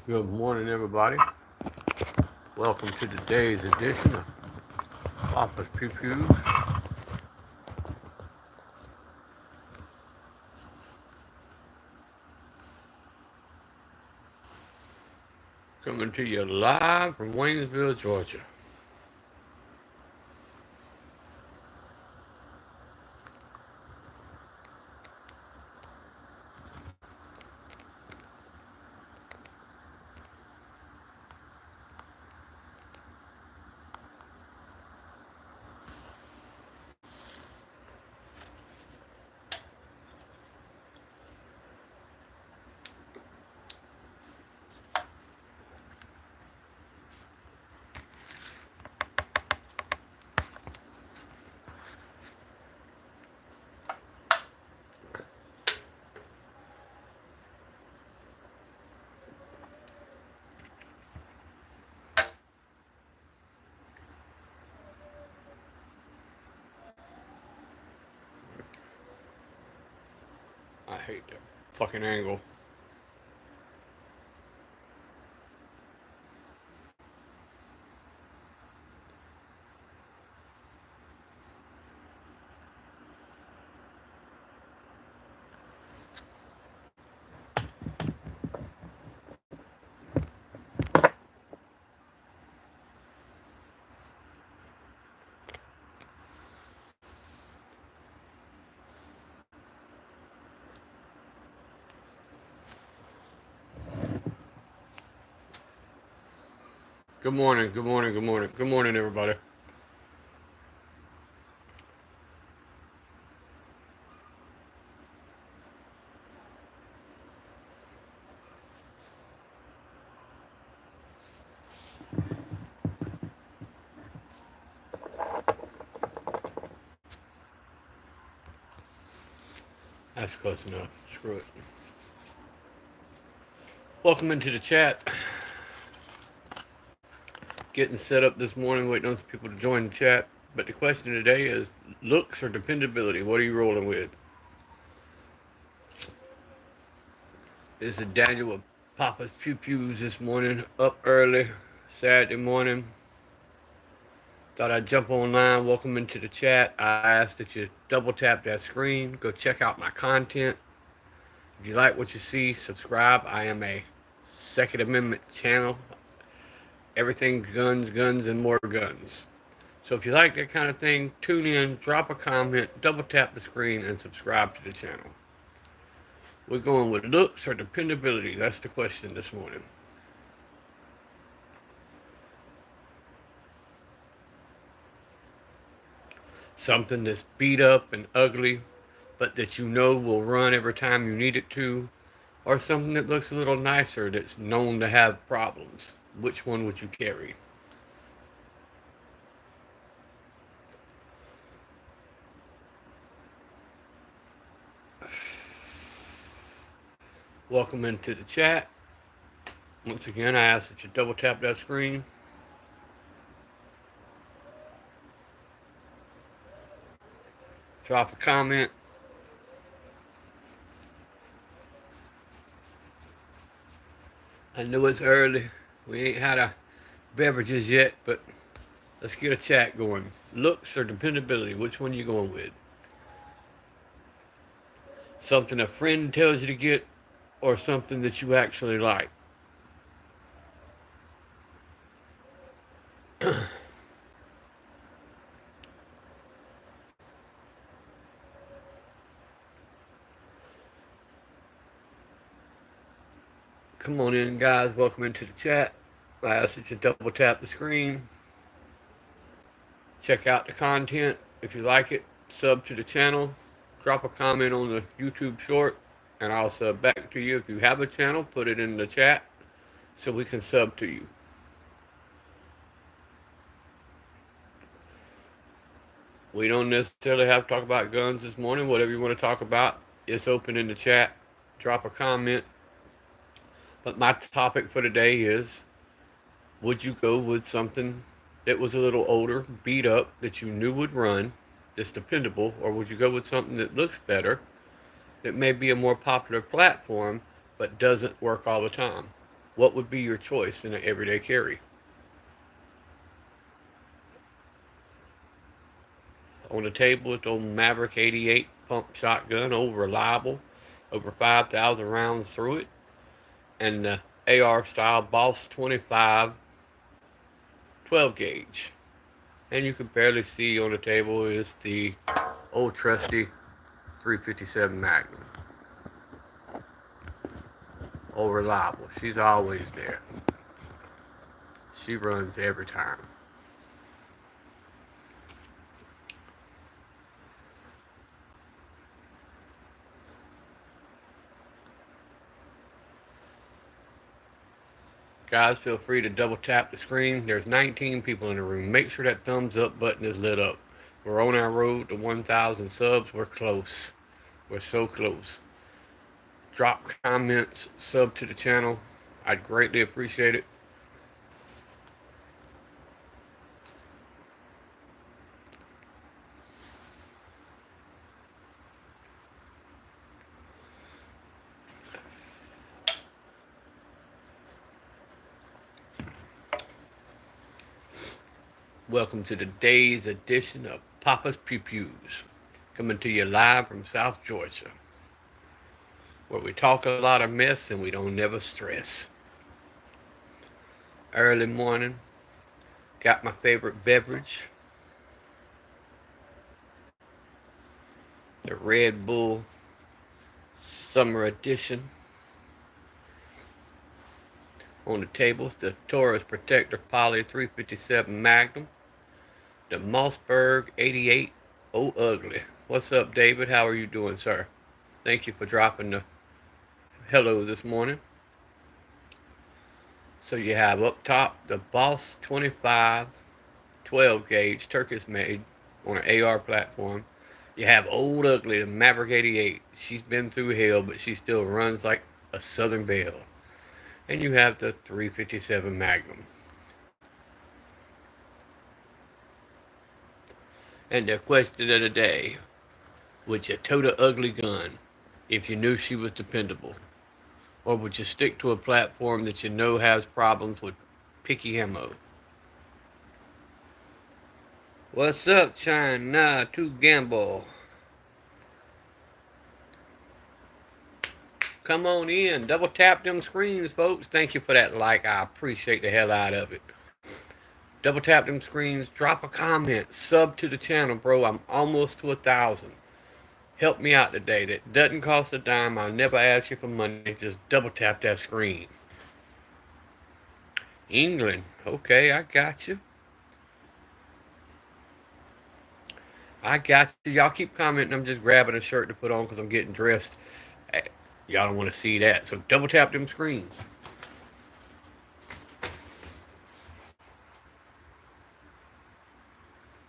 Good morning, everybody. Welcome to today's edition of Office Pew Pews. Coming to you live from Waynesville, Georgia. I hate that fucking angle. Good morning, good morning, good morning. Good morning, everybody. That's close enough. Screw it. Welcome into the chat. Getting set up this morning, waiting on some people to join the chat. But the question today is looks or dependability? What are you rolling with? This is Daniel with Papa's Pew Pews this morning, up early, Saturday morning. Thought I'd jump online. Welcome into the chat. I ask that you double tap that screen. Go check out my content. If you like what you see, subscribe. I am a Second Amendment channel. Everything guns, guns, and more guns. So if you like that kind of thing, tune in, drop a comment, double tap the screen, and subscribe to the channel. We're going with looks or dependability. That's the question this morning. Something that's beat up and ugly, but that you know will run every time you need it to, or something that looks a little nicer that's known to have problems. Which one would you carry? Welcome into the chat. Once again, I ask that you double tap that screen. Drop a comment. I know it's early. We ain't had our beverages yet, but let's get a chat going. Looks or dependability? Which one are you going with? Something a friend tells you to get, or something that you actually like? Come on in, guys. Welcome into the chat. I ask that you double tap the screen. Check out the content. If you like it, sub to the channel. Drop a comment on the YouTube short, and I'll sub back to you. If you have a channel, put it in the chat so we can sub to you. We don't necessarily have to talk about guns this morning. Whatever you want to talk about, it's open in the chat. Drop a comment. But my topic for today is, would you go with something that was a little older, beat up, that you knew would run, that's dependable, or would you go with something that looks better, that may be a more popular platform, but doesn't work all the time? what would be your choice in an everyday carry? On the table is the old Maverick 88 pump shotgun, old reliable, over 5,000 rounds through it, and the AR style Boss 25 12 gauge. And you can barely see on the table is the old trusty 357 Magnum. Old reliable. She's always there. She runs every time. Guys, feel free to double tap the screen. There's 19 people in the room. Make sure that thumbs up button is lit up. We're on our road to 1,000 subs. We're close. We're so close. Drop comments, sub to the channel. I'd greatly appreciate it. Welcome to today's edition of Papa's Pew Pews, coming to you live from South Georgia, where we talk a lot of mess and we don't never stress. Early morning, got my favorite beverage, the Red Bull Summer Edition. On the table is the Taurus Protector Poly 357 Magnum, the Mossberg 88 Oh Ugly. What's up, David? How are you doing, sir? Thank you for dropping the hello this morning. So you have up top the Boss 25 12 gauge Turkish made on an AR platform. You have Old Ugly, the Maverick 88. She's been through hell, but she still runs like a Southern Belle. And you have the 357 Magnum. And the question of the day, would you tote a ugly gun if you knew she was dependable? Or would you stick to a platform that you know has problems with picky ammo? What's up, China to Gamble? Come on in. Double tap them screens, folks. Thank you for that like. I appreciate the hell out of it. Double tap them screens. Drop a comment. Sub to the channel, bro. I'm almost to 1,000. Help me out today. That doesn't cost a dime. I'll never ask you for money. Just double tap that screen. England. Okay, I got you. I got you. Y'all keep commenting. I'm just grabbing a shirt to put on because I'm getting dressed. Y'all don't want to see that. So double tap them screens.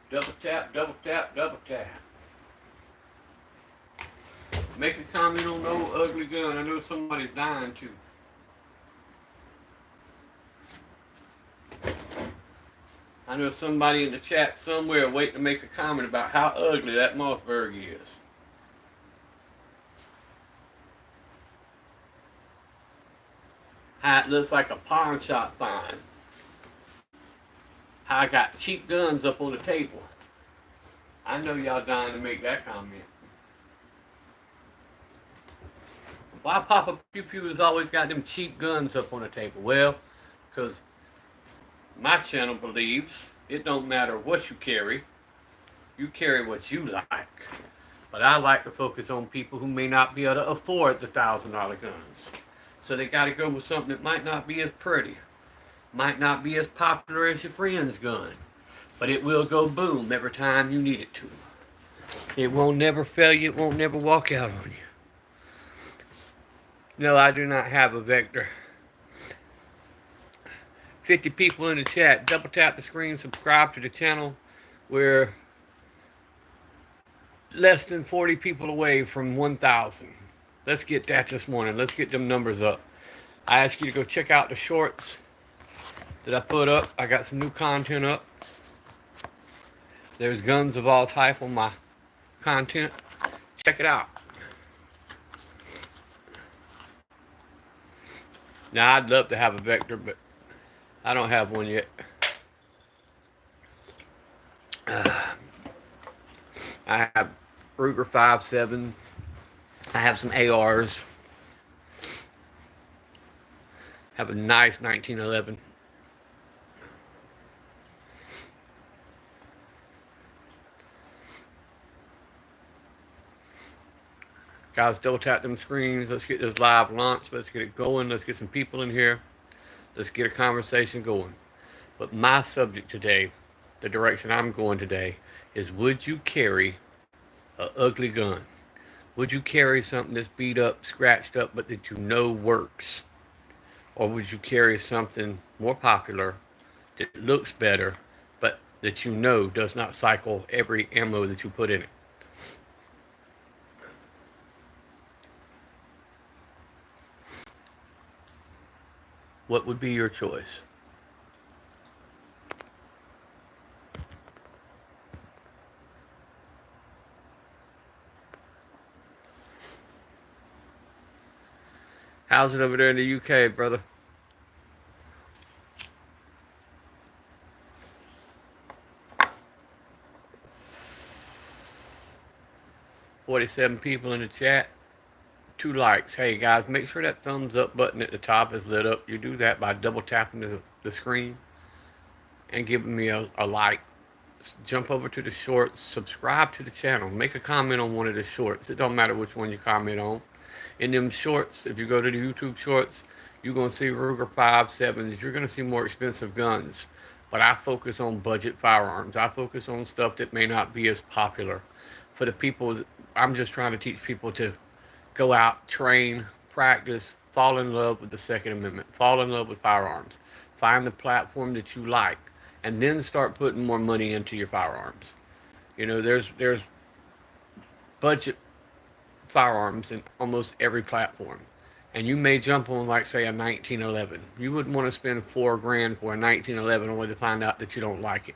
Double tap, double tap, double tap. Make a comment on the old ugly gun. I know somebody's dying to. I know somebody in the chat somewhere waiting to make a comment about how ugly that Mossberg is. How it looks like a pawn shop find. How I got cheap guns up on the table. I know y'all dying to make that comment. Why Papa Pew Pew has always got them cheap guns up on the table? Well, because my channel believes it don't matter what you carry what you like. But I like to focus on people who may not be able to afford the $1,000 guns. So they got to go with something that might not be as pretty, might not be as popular as your friend's gun, but it will go boom every time you need it to. It won't never fail you, it won't never walk out on you. No, I do not have a Vector. 50 people in the chat. Double tap the screen, subscribe to the channel. We're less than 40 people away from 1,000. Let's get that this morning. Let's get them numbers up. I ask you to go check out the shorts that I put up. I got some new content up. There's guns of all type on my content. Check it out. Now, I'd love to have a Vector, but I don't have one yet. I have Ruger 5.7. I have some ARs. Have a nice 1911. Guys, double tap them screens. Let's get this live launch. Let's get it going. Let's get some people in here. Let's get a conversation going. But my subject today, the direction I'm going today, is would you carry an ugly gun? Would you carry something that's beat up, scratched up, but that you know works? Or would you carry something more popular that looks better, but that you know does not cycle every ammo that you put in it? What would be your choice? How's it over there in the UK, brother? $47 people in the chat. 2 likes. Hey guys, make sure that thumbs up button at the top is lit up. You do that by double tapping the screen and giving me a like. Jump over to the shorts, subscribe to the channel, make a comment on one of the shorts. It don't matter which one you comment on. In them shorts, if you go to the YouTube shorts, you're going to see Ruger 5.7s. You're going to see more expensive guns. But I focus on budget firearms. I focus on stuff that may not be as popular. For the people, I'm just trying to teach people to go out, train, practice, fall in love with the Second Amendment, fall in love with firearms, find the platform that you like, and then start putting more money into your firearms. You know, there's budget firearms in almost every platform. And you may jump on, like, say, a 1911. You wouldn't want to spend $4,000 for a 1911 only to find out that you don't like it.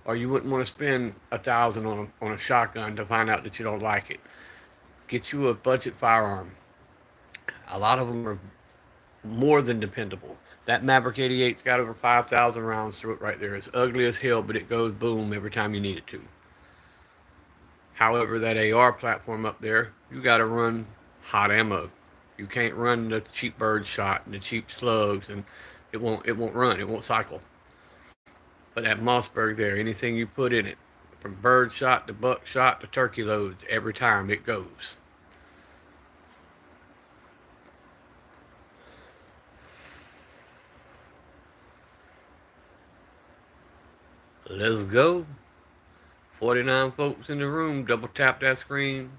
Or you wouldn't want to spend $1,000 on a shotgun to find out that you don't like it. Get you a budget firearm. A lot of them are more than dependable. That Maverick 88's got over 5,000 rounds through it right there. It's ugly as hell, but it goes boom every time you need it to. However, that AR platform up there, you got to run hot ammo. You can't run the cheap bird shot and the cheap slugs, and it won't run. It won't cycle. But that Mossberg there, anything you put in it, from bird shot to buck shot to turkey loads, every time it goes. Let's go. 49 folks in the room. Double tap that screen.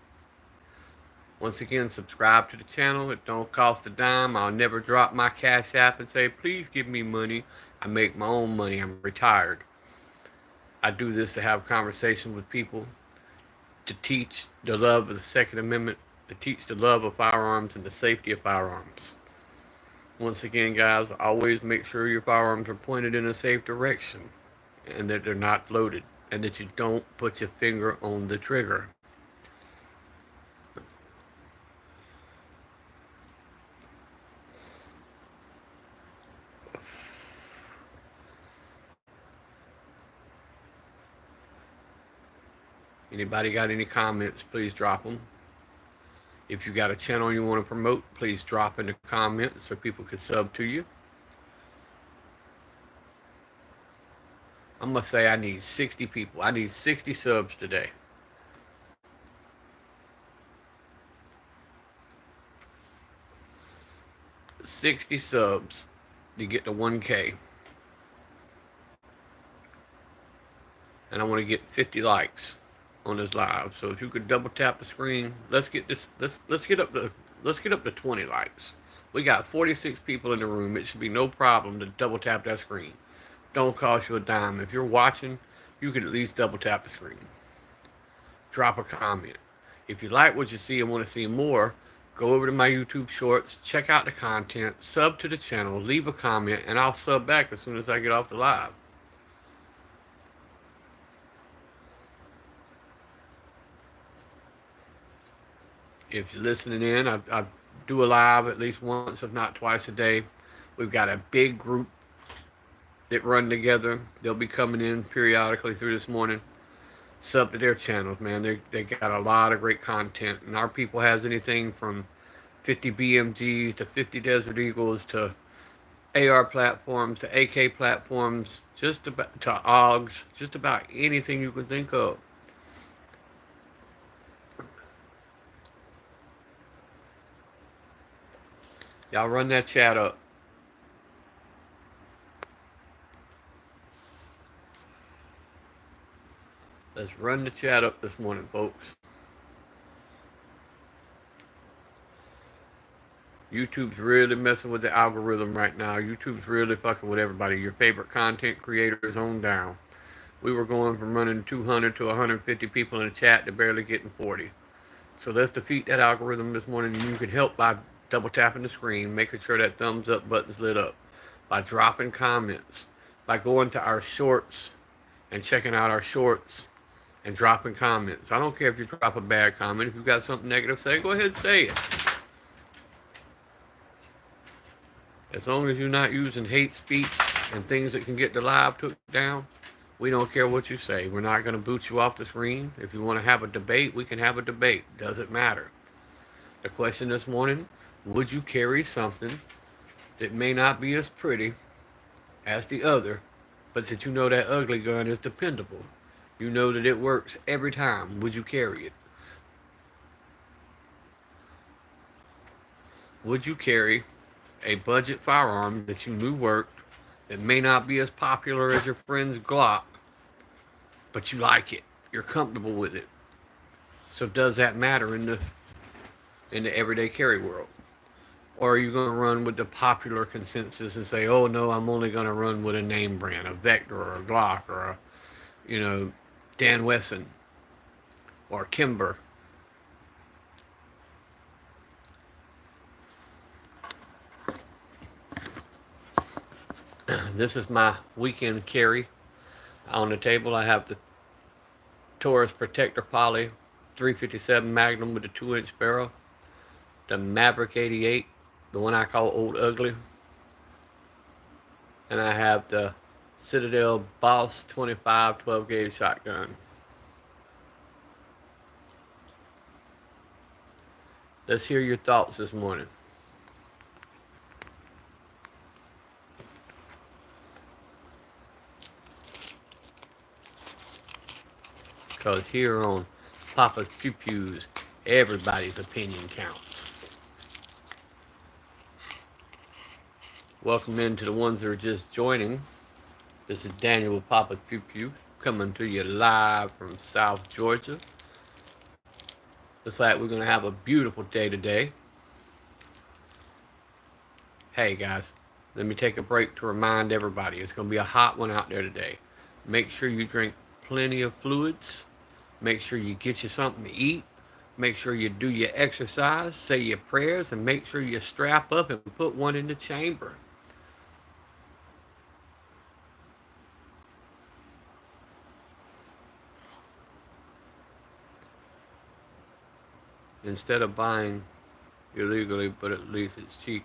Once again, subscribe to the channel. It don't cost a dime. I'll never drop my Cash App and say, please give me money. I make my own money. I'm retired. I do this to have conversations with people, to teach the love of the Second Amendment, to teach the love of firearms and the safety of firearms. Once again, guys, always make sure your firearms are pointed in a safe direction and that they're not loaded and that you don't put your finger on the trigger. Anybody got any comments, please drop them. If you got a channel you want to promote, please drop in the comments so people can sub to you. I'm going to say I need 60 people. I need 60 subs today. $60 subs to get to 1K. And I want to get 50 likes on this live. So if you could double tap the screen, let's get this. Let's get up to 20 likes. We got 46 people in the room. It should be no problem to double tap that screen. Don't cost you a dime. If you're watching, you can at least double tap the screen. Drop a comment. If you like what you see and want to see more, go over to my YouTube shorts, check out the content, sub to the channel, leave a comment, and I'll sub back as soon as I get off the live. If you're listening in, I do a live at least once, if not twice a day. We've got a big group that run together. They'll be coming in periodically through this morning. Sub to their channels, man. They got a lot of great content, and our people has anything from 50 BMGs to 50 Desert Eagles to AR platforms to AK platforms, just about to AUGs, just about anything you can think of. Y'all run that chat up. Let's run the chat up this morning, folks. YouTube's really messing with the algorithm right now. YouTube's really fucking with everybody. Your favorite content creators on down. We were going from running 200 to 150 people in the chat to barely getting 40. So let's defeat that algorithm this morning. You can help by double tapping the screen, making sure that thumbs up button's lit up, by dropping comments, by going to our shorts and checking out our shorts and dropping comments. I don't care if you drop a bad comment. If you've got something negative to say, go ahead and say it. As long as you're not using hate speech and things that can get the live took down, we don't care what you say. We're not going to boot you off the screen. If you want to have a debate, we can have a debate. Doesn't matter. The question this morning, would you carry something that may not be as pretty as the other, but that you know that ugly gun is dependable? You know that it works every time. Would you carry it? Would you carry a budget firearm that you knew worked, that may not be as popular as your friend's Glock, but you like it? You're comfortable with it. So does that matter in the everyday carry world? Or are you going to run with the popular consensus and say, oh no, I'm only going to run with a name brand, a Vector or a Glock or a, Dan Wesson or Kimber? This is my weekend carry. On the table I have the Taurus Protector Poly 357 Magnum with a 2-inch barrel, the Maverick 88, the one I call Old Ugly, and I have the Citadel Boss 25 12 gauge shotgun. Let's hear your thoughts this morning. Because here on Papa's Pew Pews, everybody's opinion counts. Welcome in to the ones that are just joining. This is Daniel with Papa's Pew Pew, coming to you live from South Georgia. Looks like we're going to have a beautiful day today. Hey guys, let me take a break to remind everybody, it's going to be a hot one out there today. Make sure you drink plenty of fluids. Make sure you get you something to eat. Make sure you do your exercise, say your prayers, and make sure you strap up and put one in the chamber. Instead of buying illegally, but at least it's cheap.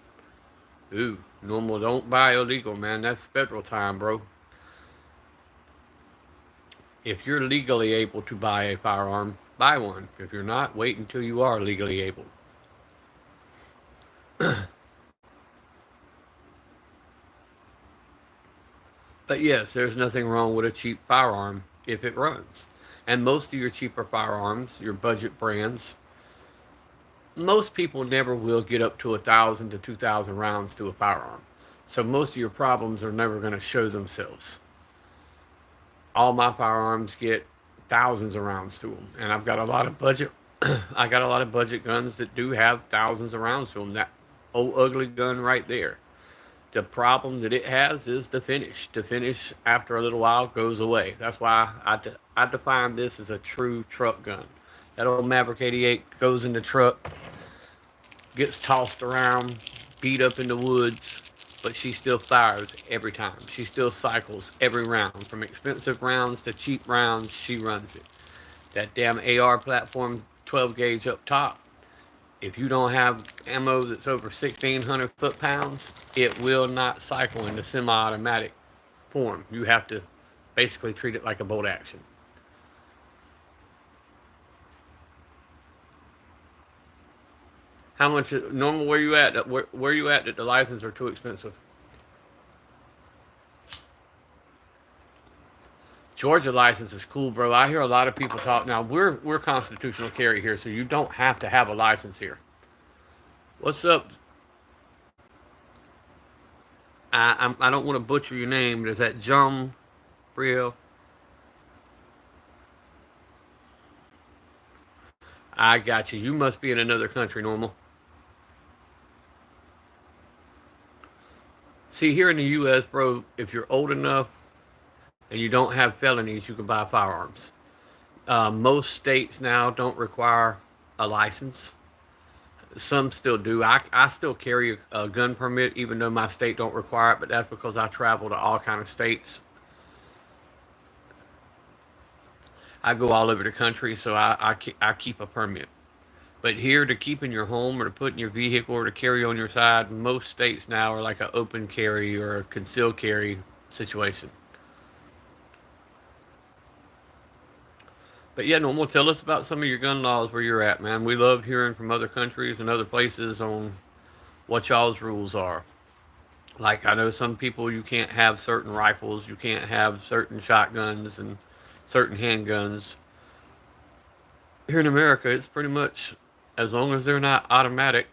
Ooh, normal, don't buy illegal, man. That's federal time, bro. If you're legally able to buy a firearm, buy one. If you're not, wait until you are legally able. But yes, there's nothing wrong with a cheap firearm if it runs. And most of your cheaper firearms, your budget brands, most people never will get up to 1,000 to 2,000 rounds to a firearm. So most of your problems are never going to show themselves. All my firearms get thousands of rounds to them, and I've got a lot of budget. I got a lot of budget guns that do have thousands of rounds to them. That old ugly gun right there. The problem that it has is the finish. The finish after a little while goes away. That's why I define this as a true truck gun. That old Maverick 88 goes in the truck, gets tossed around, beat up in the woods, but she still fires every time. She still cycles every round. From expensive rounds to cheap rounds, she runs it. That damn AR platform 12 gauge up top, If you don't have ammo that's over 1,600 foot-pounds, it will not cycle into semi-automatic form. You have to basically treat it like a bolt action. How much normal where you at? Where you at that the license are too expensive? Georgia license is cool, bro. I hear a lot of people talk. Now we're constitutional carry here, so you don't have to have a license here. What's up? I don't want to butcher your name, but is that Jum Briel? I got you. You must be in another country, normal. See, here in the U.S., bro, if you're old enough and you don't have felonies, you can buy firearms. Most states now don't require a license. Some still do. I still carry a gun permit, even though my state don't require it, but that's because I travel to all kind of states. I go all over the country, so I keep a permit. But here, to keep in your home or to put in your vehicle or to carry on your side, most states now are like an open carry or a concealed carry situation. But yeah, Normal, tell us about some of your gun laws where you're at, man. We love hearing from other countries and other places on what y'all's rules are. Like, I know some people, you can't have certain rifles, you can't have certain shotguns and certain handguns. Here in America, it's pretty much, as long as they're not automatic,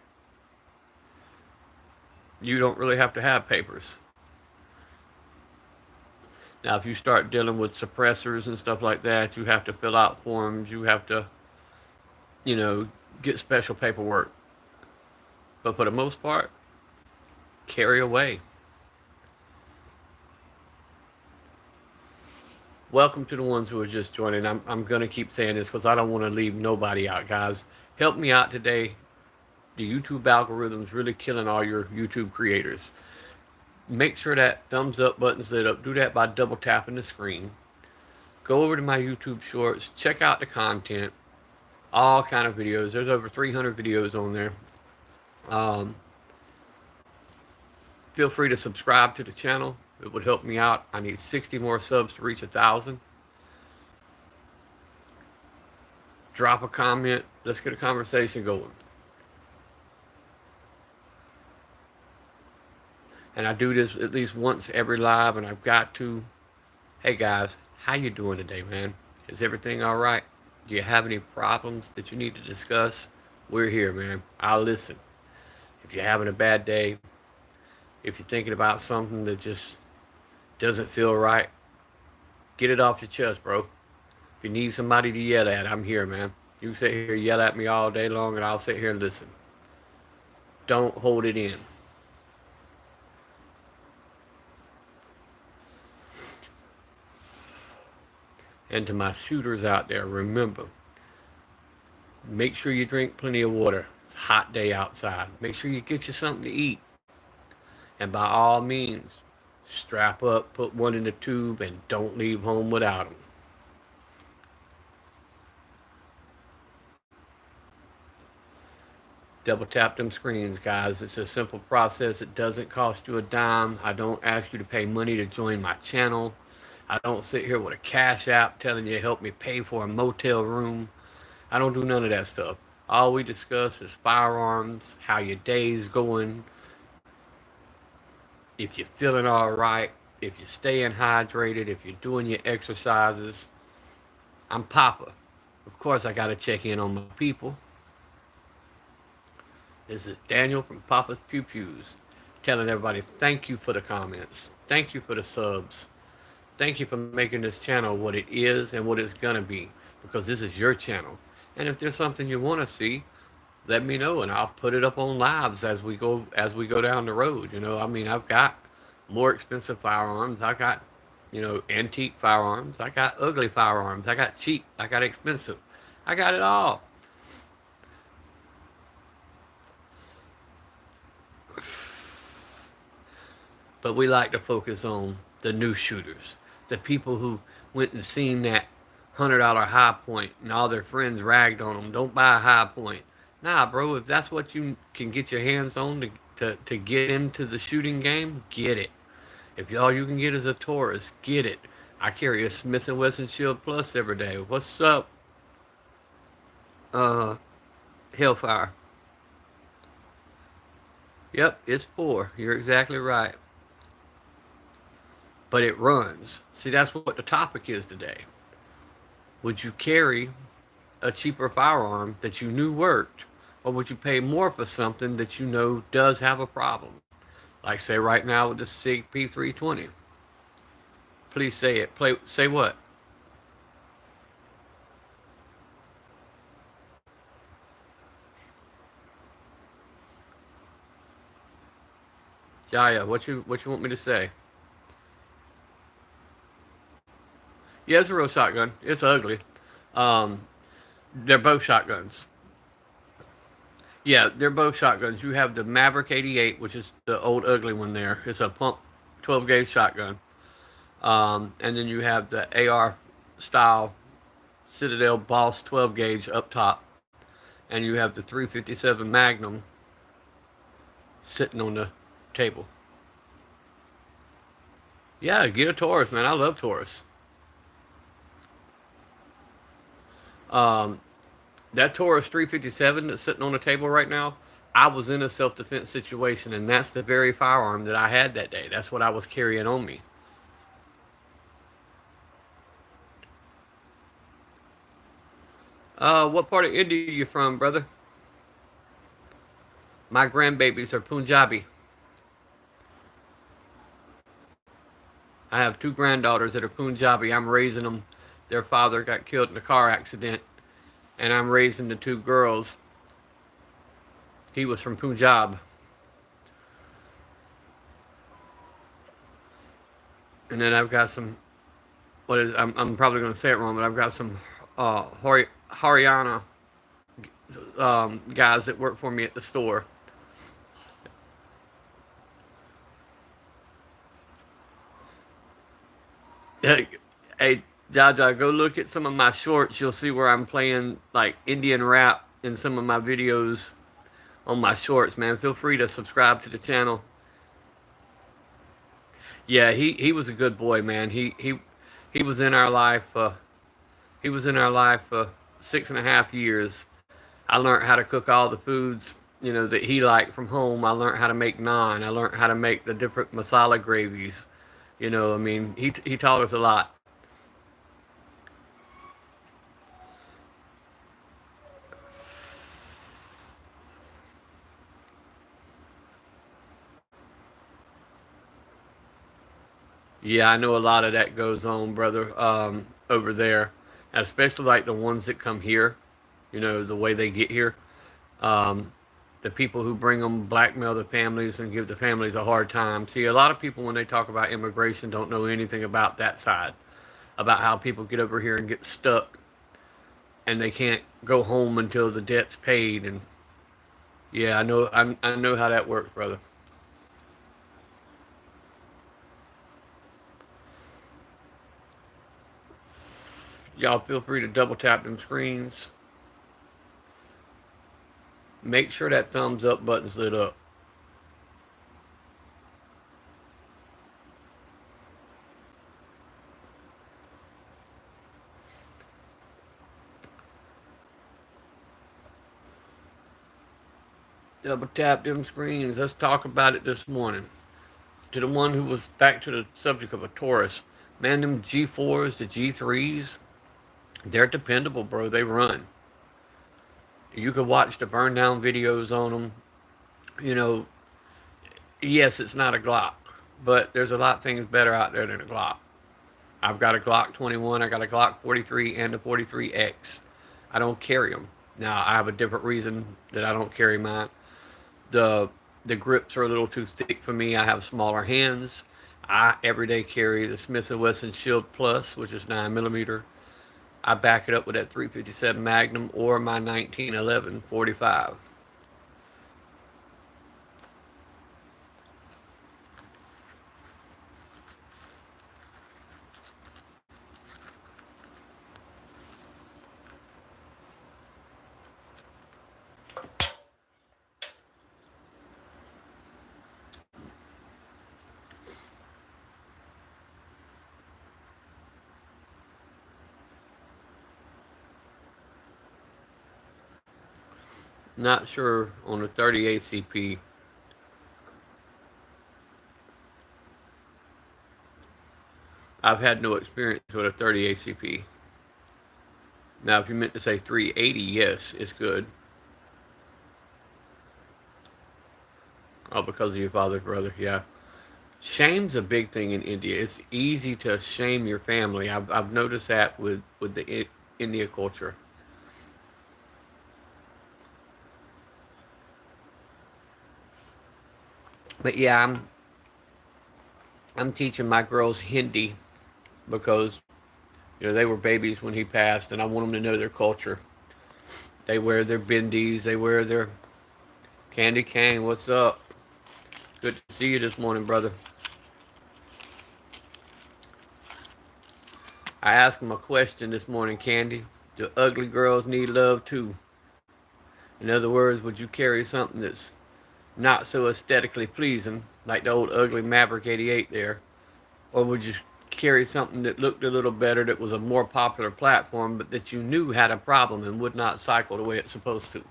you don't really have to have papers. Now, if you start dealing with suppressors and stuff like that, you have to fill out forms, you have to, you know, get special paperwork. But for the most part, carry away. Welcome to the ones who are just joining. I'm going to keep saying this because I don't want to leave nobody out, guys. Help me out today. The YouTube algorithm's really killing all your YouTube creators. Make sure that thumbs up button's lit up. Do that by double tapping the screen. Go over to my YouTube shorts. Check out the content. All kind of videos. There's over 300 videos on there. Feel free to subscribe to the channel. It would help me out. I need 60 more subs to reach 1,000. Drop a comment. Let's get a conversation going. And I do this at least once every live, and I've got to. Hey guys, how you doing today, man? Is everything all right? Do you have any problems that you need to discuss? We're here, man. I'll listen. If you're having a bad day, if you're thinking about something that just doesn't feel right, get it off your chest, bro. If you need somebody to yell at, I'm here, man. You can sit here and yell at me all day long, and I'll sit here and listen. Don't hold it in. And to my shooters out there, remember, make sure you drink plenty of water. It's a hot day outside. Make sure you get you something to eat. And by all means, strap up, put one in the tube, and don't leave home without them. Double tap them screens, guys. It's a simple process. It doesn't cost you a dime. I don't ask you to pay money to join my channel. I don't sit here with a cash app telling you to help me pay for a motel room. I don't do none of that stuff. All we discuss is firearms, how your day's going, if you're feeling all right, if you're staying hydrated, if you're doing your exercises. I'm Papa. Of course, I got to check in on my people. This is Daniel from Papa's Pew Pews, telling everybody thank you for the comments. Thank you for the subs. Thank you for making this channel what it is and what it's going to be, because this is your channel. And if there's something you want to see, let me know, and I'll put it up on lives as we go down the road. You know, I mean, I've got more expensive firearms. I got, you know, antique firearms. I got ugly firearms. I got cheap. I got expensive. I got it all. But we like to focus on the new shooters, the people who went and seen that $100 high point and all their friends ragged on them. Don't buy a high point. Nah, bro, if that's what you can get your hands on to get into the shooting game, get it. If all you can get is a Taurus, get it. I carry a Smith& Wesson Shield Plus every day. What's up, uh, Hellfire? Yep, it's poor. You're exactly right. But it runs. See, that's what the topic is today. Would you carry a cheaper firearm that you knew worked, or would you pay more for something that you know does have a problem? Like, say, right now with the Sig P320. Please say it. Say what? Jaya, what you want me to say? Yeah, it's a real shotgun. It's ugly. Um, they're both shotguns. Yeah, they're both shotguns. You have the Maverick 88, which is the old ugly one there. It's a pump 12 gauge shotgun. And then you have the AR style Citadel Boss 12 gauge up top. And you have the 357 Magnum sitting on the table. Yeah, get a Taurus, man. I love Taurus. Um, that Taurus 357 that's sitting on the table right now, I was in a self defense situation, and that's the very firearm that I had that day. That's what I was carrying on me. What part of India are you from, brother? My grandbabies are Punjabi. I have two granddaughters that are Punjabi. I'm raising them. Their father got killed in a car accident, and I'm raising the two girls. He was from Punjab. And then I've got some, I'm probably going to say it wrong, but I've got some Haryana guys that work for me at the store. Hey, Jaja, go look at some of my shorts. You'll see where I'm playing like Indian rap in some of my videos on my shorts, man. Feel free to subscribe to the channel. Yeah, he was a good boy, man. He was in our life. He was in our life for 6.5 years. I learned how to cook all the foods, that he liked from home. I learned how to make naan. I learned how to make the different masala gravies. I mean, he taught us a lot. Yeah, I know a lot of that goes on, brother, over there, especially like the ones that come here. The way they get here. Um, the people who bring them blackmail the families and give the families a hard time. See, a lot of people when they talk about immigration don't know anything about that side, about how people get over here and get stuck and they can't go home until the debt's paid. And yeah, I know how that works, brother. Y'all feel free to double tap them screens. Make sure that thumbs up button's lit up. Double tap them screens. Let's talk about it this morning. To the one who was back to the subject of a Taurus. Man, them G4s, the G3s, they're dependable, bro. They run. You could watch the burn down videos on them. You know, yes, it's not a Glock, but there's a lot of things better out there than a Glock. I've got a Glock 21, I got a Glock 43, and a 43X. I don't carry them. Now, I have a different reason that I don't carry mine. The the grips are a little too thick for me. I have smaller hands. I every day carry the Smith& Wesson Shield Plus, which is 9 millimeter. I back it up with that 357 Magnum or my 1911 45. Not sure on the 30 ACP. I've had no experience with a 30 ACP. Now, if you meant to say 380, yes, it's good. Oh, because of your father's brother, yeah. Shame's a big thing in India. It's easy to shame your family. I've noticed that with the India culture. But yeah, I'm teaching my girls Hindi because they were babies when he passed, and I want them to know their culture. They wear their bindis, they wear their candy cane. What's up? Good to see you this morning, brother. I asked him a question this morning, Candy. Do ugly girls need love too? In other words, would you carry something that's not so aesthetically pleasing, like the old ugly Maverick 88 there, or would you carry something that looked a little better, that was a more popular platform, but that you knew had a problem and would not cycle the way it's supposed to?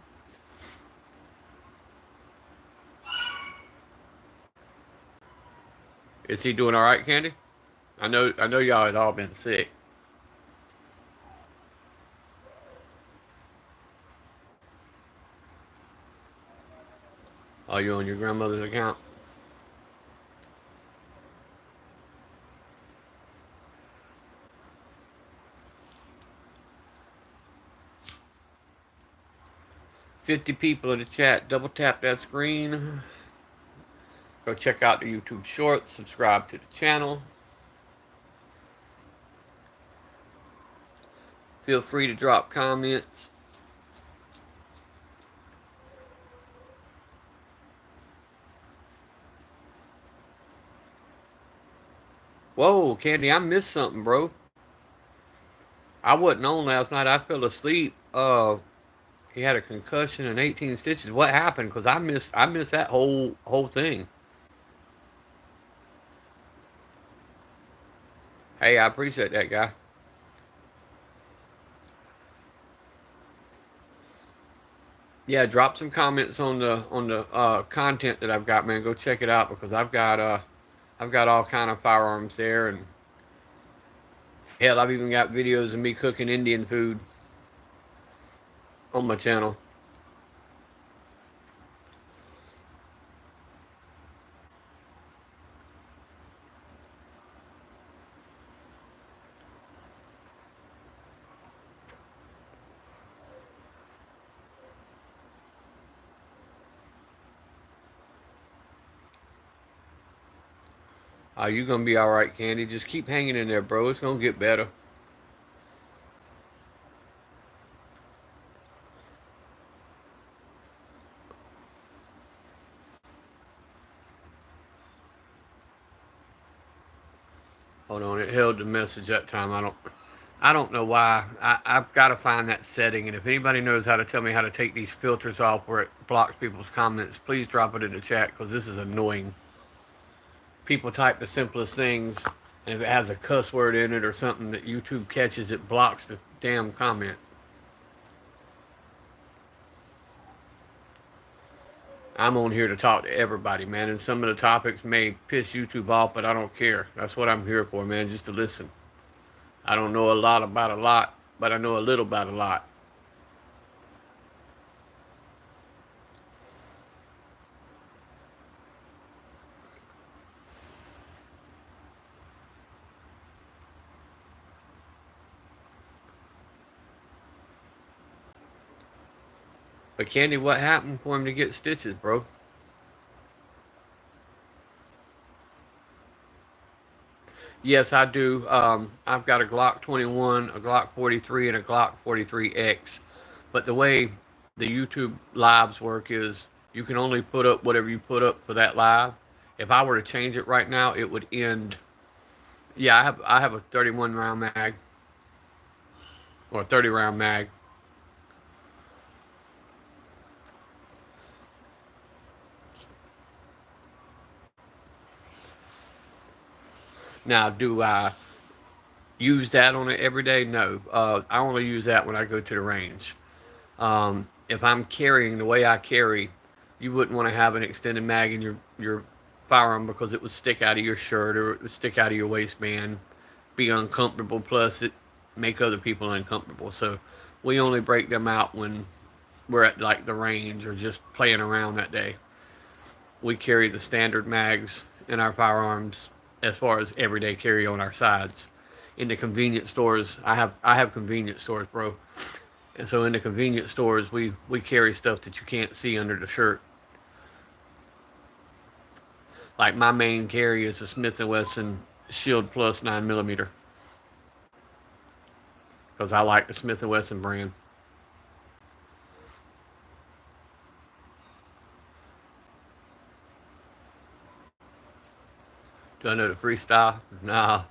Is he doing all right, Candy? I know y'all had all been sick. Are you on your grandmother's account? $50 people in the chat. Double tap that screen. Go check out the YouTube shorts. Subscribe to the channel. Feel free to drop comments. Whoa, Candy, I missed something, bro. I wasn't on last night. I fell asleep. He had a concussion and 18 stitches. What happened? Because I missed that whole thing. Hey, I appreciate that, guy. Yeah, drop some comments on the content that I've got, man. Go check it out because I've got all kind of firearms there, and hell, I've even got videos of me cooking Indian food on my channel. You gonna be all right, Candy. Just keep hanging in there, bro. It's gonna get better. Hold on, it held the message that time. I don't know why. I've got to find that setting, and if anybody knows how to tell me how to take these filters off where it blocks people's comments, please drop it in the chat because this is annoying. People type the simplest things, and if it has a cuss word in it or something that YouTube catches, it blocks the damn comment. I'm on here to talk to everybody, man, and some of the topics may piss YouTube off, but I don't care. That's what I'm here for, man, just to listen. I don't know a lot about a lot, but I know a little about a lot. But Candy, what happened for him to get stitches, bro? Yes, I do. I've got a Glock 21, a Glock 43, and a Glock 43X. But the way the YouTube lives work is you can only put up whatever you put up for that live. If I were to change it right now, it would end. Yeah, I have a 31 round mag or a 30 round mag. Now, do I use that on it every day? No. I only use that when I go to the range. if I'm carrying the way I carry, you wouldn't want to have an extended mag in your firearm because it would stick out of your shirt or it would stick out of your waistband, be uncomfortable. Plus, it make other people uncomfortable. So we only break them out when we're at like the range or just playing around that day. We carry the standard mags in our firearms as far as everyday carry on our sides. In the convenience stores, I have convenience stores, bro. And so in the convenience stores, we carry stuff that you can't see under the shirt. Like my main carry is a Smith& Wesson Shield Plus 9mm because I like the Smith& Wesson brand. Do I know the freestyle? Nah.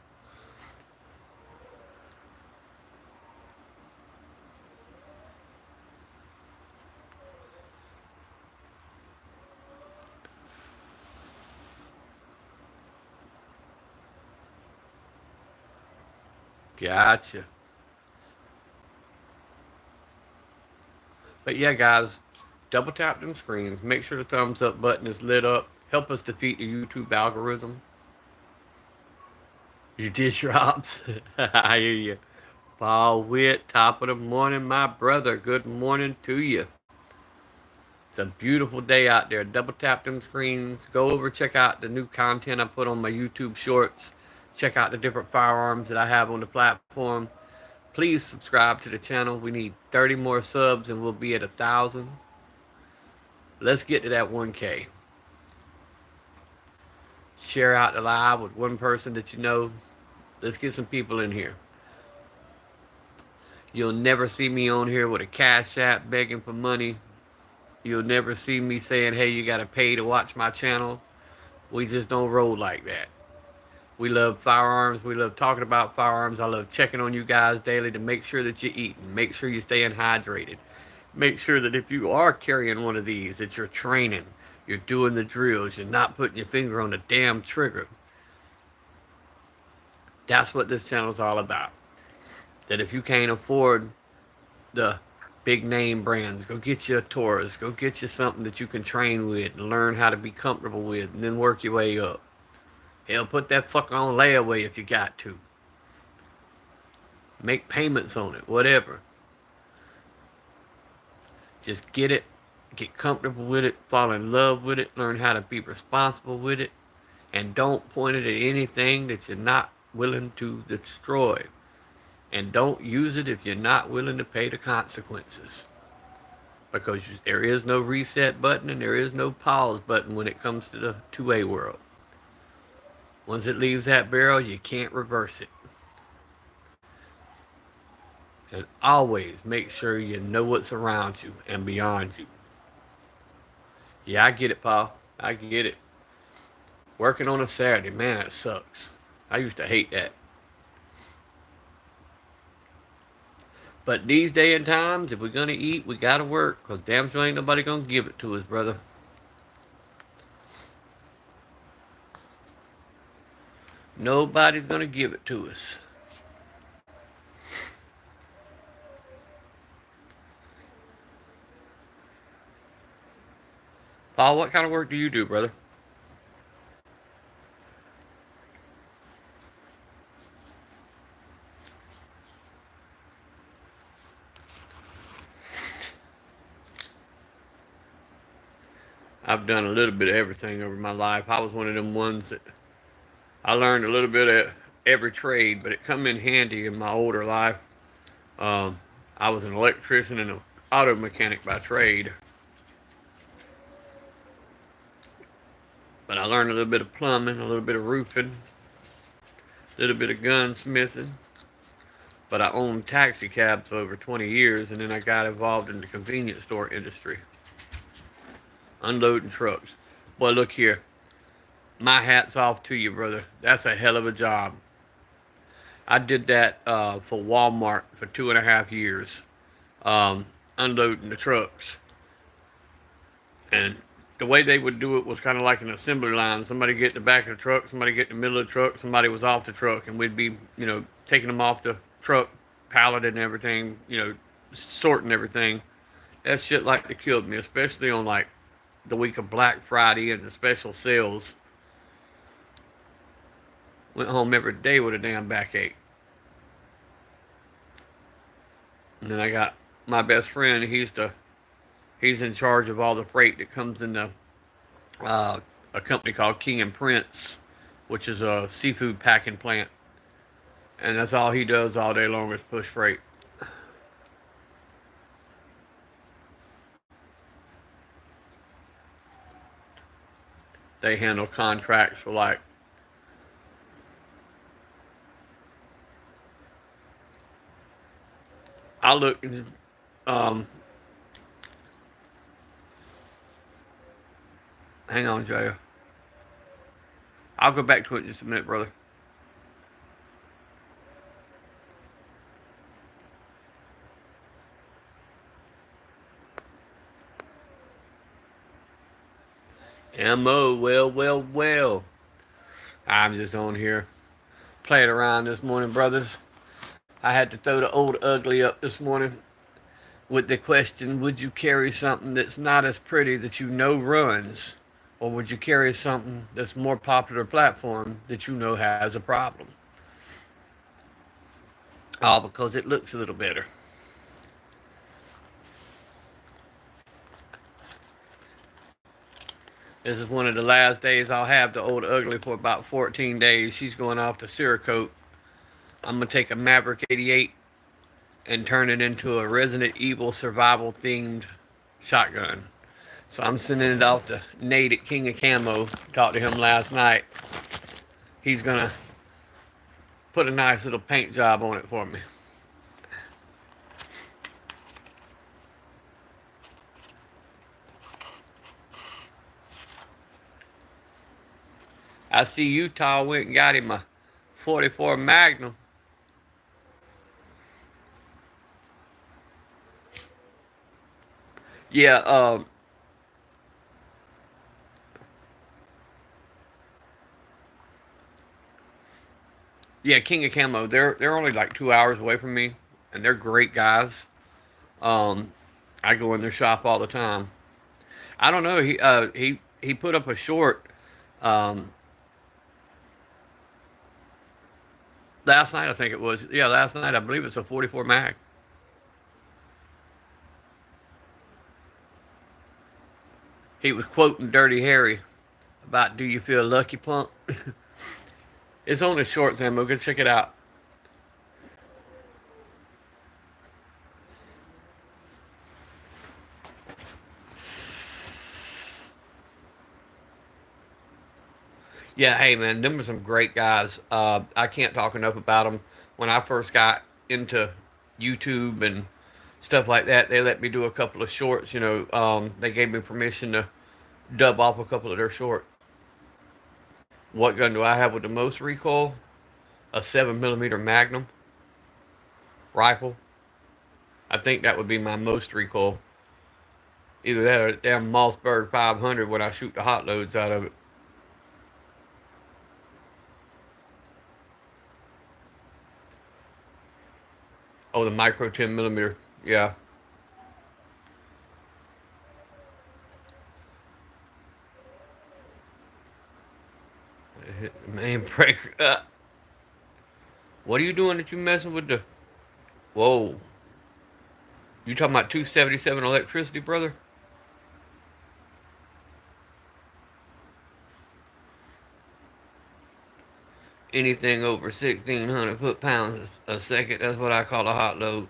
Gotcha. But yeah, guys, double tap them screens. Make sure the thumbs up button is lit up. Help us defeat the YouTube algorithm. You did your ops. I hear you. Paul Witt, top of the morning, my brother. Good morning to you. It's a beautiful day out there. Double tap them screens. Go over, check out the new content I put on my YouTube shorts. Check out the different firearms that I have on the platform. Please subscribe to the channel. We need 30 more subs and we'll be at 1,000. Let's get to that 1K. Share out the live with one person that you know. Let's get some people in here. You'll never see me on here with a cash app begging for money. You'll never see me saying, hey, you got to pay to watch my channel. We just don't roll like that. We love firearms. We love talking about firearms. I love checking on you guys daily to make sure that you're eating. Make sure you're staying hydrated. Make sure that if you are carrying one of these, that you're training. You're doing the drills. You're not putting your finger on the damn trigger. That's what this channel is all about. That if you can't afford the big name brands, go get you a Taurus. Go get you something that you can train with and learn how to be comfortable with and then work your way up. Hell, put that fucker on layaway if you got to. Make payments on it, whatever. Just get it, get comfortable with it, fall in love with it, learn how to be responsible with it, and don't point it at anything that you're not willing to destroy. And don't use it if you're not willing to pay the consequences. Because there is no reset button and there is no pause button when it comes to the 2A world. Once it leaves that barrel, you can't reverse it. And always make sure you know what's around you and beyond you. Yeah, I get it, Paul. I get it. Working on a Saturday, man, that sucks. I used to hate that. But these day and times, if we're going to eat, we got to work. Because damn sure ain't nobody going to give it to us, brother. Nobody's going to give it to us. Paul, what kind of work do you do, brother? I've done a little bit of everything over my life. I was one of them ones that I learned a little bit of every trade, but it come in handy in my older life. I was an electrician and an auto mechanic by trade. But I learned a little bit of plumbing, a little bit of roofing, a little bit of gunsmithing. But I owned taxi cabs for over 20 years, and then I got involved in the convenience store industry. Unloading trucks. Boy, look here. My hat's off to you, brother. That's a hell of a job. I did that for Walmart for 2.5 years, unloading the trucks. And the way they would do it was kind of like an assembly line. Somebody get in the back of the truck, somebody get in the middle of the truck, somebody was off the truck, and we'd be, taking them off the truck, pallet and everything, sorting everything, That shit like to kill me, especially on like the week of Black Friday and the special sales. Went home every day with a damn backache. And then I got my best friend. He's in charge of all the freight that comes in uh, a company called King and Prince, which is a seafood packing plant. And that's all he does all day long is push freight. They handle contracts for like I look um hang on, Jay. I'll go back to it in just a minute, brother. M.O. Well. I'm just on here playing around this morning, brothers. I had to throw the old ugly up this morning with the question, would you carry something that's not as pretty that you know runs? Or would you carry something that's more popular platform that you know has a problem? All because it looks a little better. This is one of the last days I'll have the old ugly for about 14 days. She's going off to Cerakote. I'm going to take a Maverick 88 and turn it into a Resident Evil survival themed shotgun. So I'm sending it off to Nate at King of Camo. Talked to him last night. He's going to put a nice little paint job on it for me. I see Utah went and got him a 44 Magnum. Yeah, yeah, King of Camo. They're only like 2 hours away from me, and they're great guys. Um, I go in their shop all the time. I don't know. He put up a short um, last night. I think it was. Yeah, last night. I believe it's a 44 mag. He was quoting Dirty Harry about "Do you feel lucky, punk?" It's on the shorts, ammo. Go check it out. Yeah, hey man, them were some great guys. I can't talk enough about them. When I first got into YouTube and stuff like that, they let me do a couple of shorts. They gave me permission to dub off a couple of their short. What gun do I have with the most recoil? A 7mm Magnum rifle. I think that would be my most recoil. Either that or a damn Mossberg 500 when I shoot the hot loads out of it. Oh, the micro 10mm. Yeah. Hit the main breaker. What are you doing that you messing with the... Whoa. You talking about 277 electricity, brother? Anything over 1,600 foot-pounds a second, that's what I call a hot load.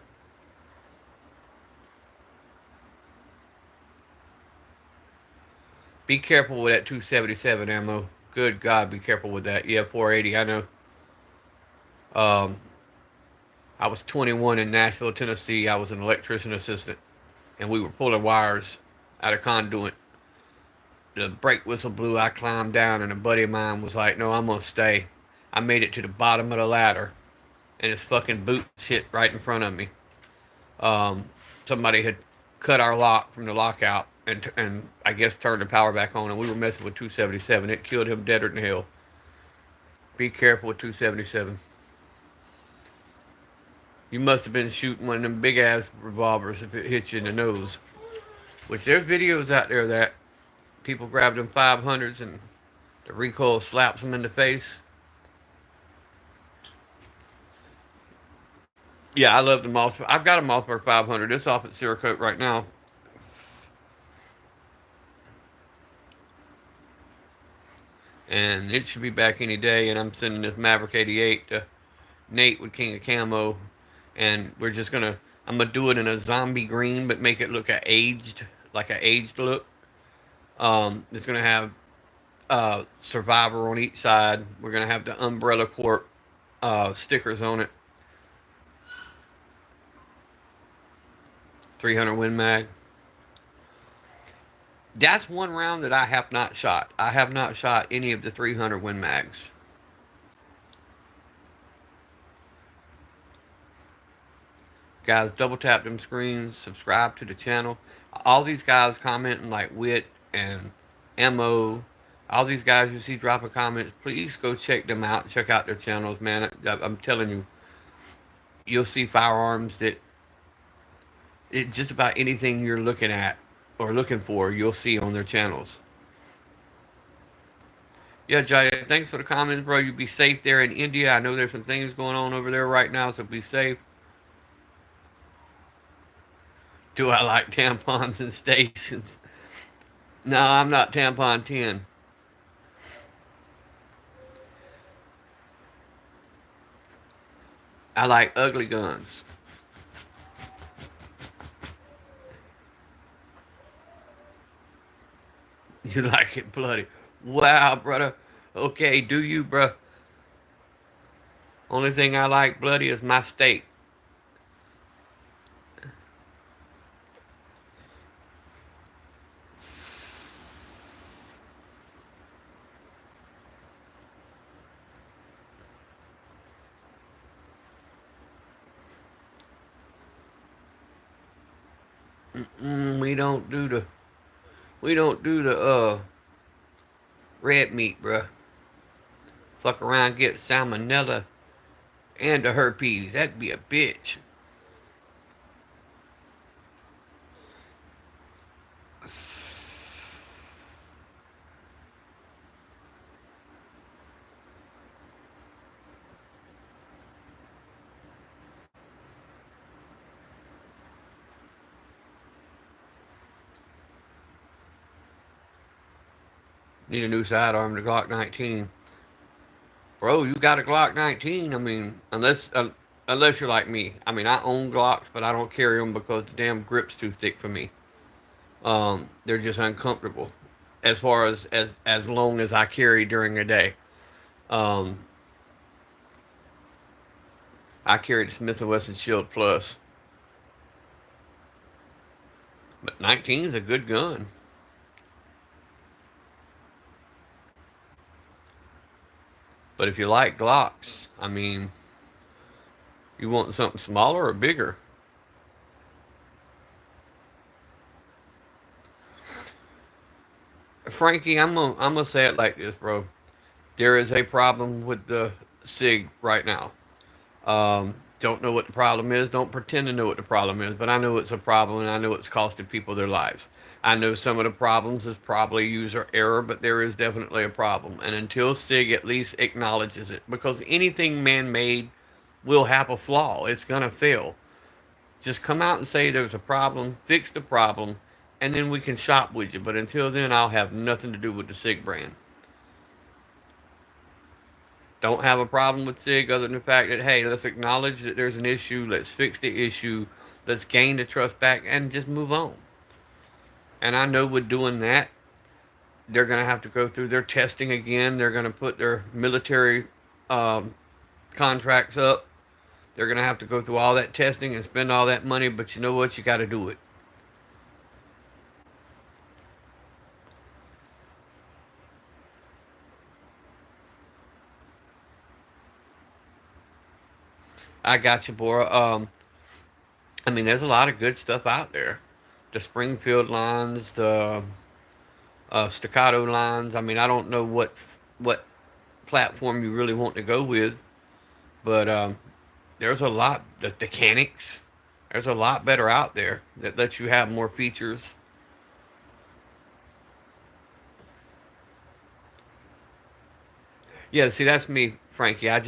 Be careful with that 277 ammo. Good God, be careful with that. Yeah, 480, I know. Um, I was 21 in Nashville, Tennessee. I was an electrician assistant, and we were pulling wires out of conduit. The brake whistle blew. I climbed down, and a buddy of mine was like, "No, I'm gonna stay." I made it to the bottom of the ladder, and his fucking boots hit right in front of me. Um, Somebody had cut our lock from the lockout, and I guess turned the power back on, and we were messing with 277. It killed him deader than hell. Be careful with 277. You must have been shooting one of them big ass revolvers if it hit you in the nose. Which there's videos out there that people grab them 500s and the recoil slaps them in the face. Yeah, I love the Mossberg. I've got a Mossberg 500. It's off at Cerakote right now. And it should be back any day. And I'm sending this Maverick 88 to Nate with King of Camo. And we're just going to, I'm going to do it in a zombie green, but make it look like an aged look. It's going to have Survivor on each side. We're going to have the Umbrella Corp stickers on it. 300 Win Mag. That's one round that I have not shot. I have not shot any of the 300 Win Mags. Guys, double tap them screens, subscribe to the channel. All these guys commenting like Wit and Mo, all these guys you see dropping comments, please go check them out. Check out their channels, man. I'm telling you, you'll see firearms that just about anything you're looking at or looking for, you'll see on their channels. Yeah, Jaya, thanks for the comments, bro. You be safe there in India. I know there's some things going on over there right now, so be safe. Do I like tampons and stations? No, I'm not tampon 10. I like ugly guns. You like it bloody. Wow, brother. Okay, do you, bro? Only thing I like bloody is my steak. We don't do the red meat, bruh. Fuck around, get salmonella and the herpes. That'd be a bitch. Need a new sidearm, the Glock 19. Bro, you got a Glock 19. I mean, unless you're like me. I mean, I own Glocks, but I don't carry them because the damn grip's too thick for me. They're just uncomfortable as far as long as I carry during a day. I carry the Smith & Wesson Shield Plus. But 19 is a good gun. But if you like Glocks, I mean, you want something smaller or bigger? Frankie, I'm gonna say it like this, bro. There is a problem with the Sig right now. Don't know what the problem is. Don't pretend to know what the problem is. But I know it's a problem, and I know it's costing people their lives. I know some of the problems is probably user error, but there is definitely a problem. And until Sig at least acknowledges it, because anything man-made will have a flaw. It's gonna fail. Just come out and say there's a problem, fix the problem, and then we can shop with you. But until then, I'll have nothing to do with the Sig brand. Don't have a problem with Sig other than the fact that, hey, let's acknowledge that there's an issue, let's fix the issue, let's gain the trust back, and just move on. And I know with doing that, they're going to have to go through their testing again. They're going to put their military contracts up. They're going to have to go through all that testing and spend all that money, but you know what? You got to do it. I got you, Bora. I mean, there's a lot of good stuff out there. The Springfield lines, the staccato lines. I mean, I don't know what platform you really want to go with, but there's a lot. The Canics, there's a lot better out there that lets you have more features. Yeah, see, that's me, Frankie. I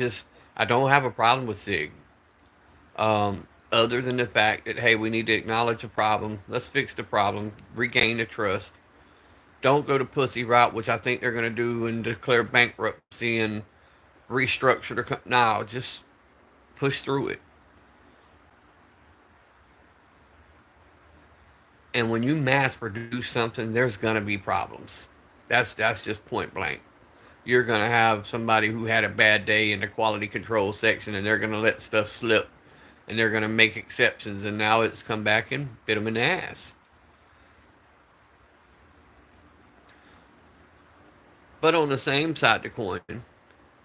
don't have a problem with Sig. Other than the fact that, hey, we need to acknowledge the problem. Let's fix the problem, regain the trust. Don't go the pussy route, which I think they're going to do, and declare bankruptcy and restructure the. No, just push through it. And when you mass produce something, there's going to be problems. That's just point blank. You're going to have somebody who had a bad day in the quality control section, and they're going to let stuff slip, and they're going to make exceptions, and now it's come back and bit them in the ass. But on the same side of the coin,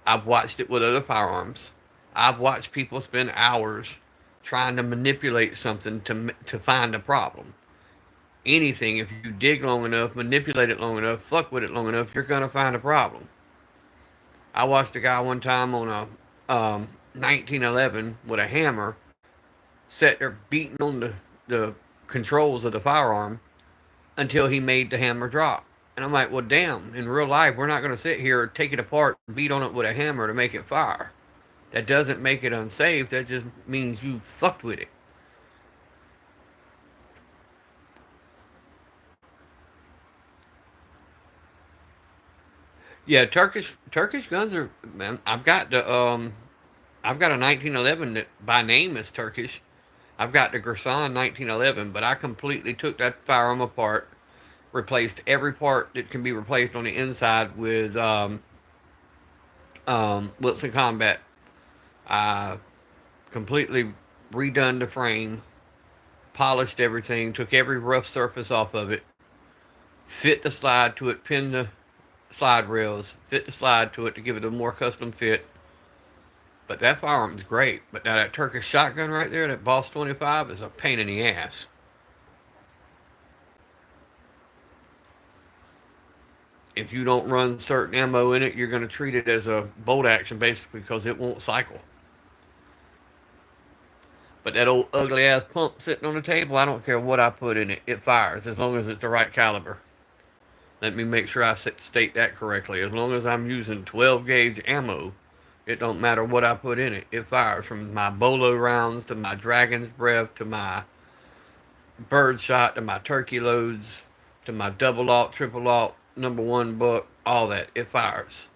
I've watched it with other firearms. I've watched people spend hours trying to manipulate something to find a problem. Anything, if you dig long enough, manipulate it long enough, fuck with it long enough, you're gonna find a problem. I watched a guy one time on a 1911 with a hammer, sat there beating on the controls of the firearm until he made the hammer drop. And I'm like, well, damn, in real life, we're not going to sit here, take it apart, and beat on it with a hammer to make it fire. That doesn't make it unsafe. That just means you fucked with it. Yeah, Turkish guns are, man. I've got a 1911 that by name is Turkish. I've got the Gerson 1911, but I completely took that firearm apart, replaced every part that can be replaced on the inside with Wilson Combat. I completely redone the frame, polished everything, took every rough surface off of it, fit the slide to it, pinned the slide rails, fit the slide to it to give it a more custom fit. But that firearm's great. But now that Turkish shotgun right there, that Boss 25, is a pain in the ass. If you don't run certain ammo in it, you're going to treat it as a bolt action basically because it won't cycle. But that old ugly ass pump sitting on the table, I don't care what I put in it, it fires as long as it's the right caliber. Let me make sure I state that correctly. As long as I'm using 12 gauge ammo, it don't matter what I put in it. It fires from my bolo rounds to my dragon's breath to my bird shot to my turkey loads to my double alt, triple alt, number one buck, all that. It fires.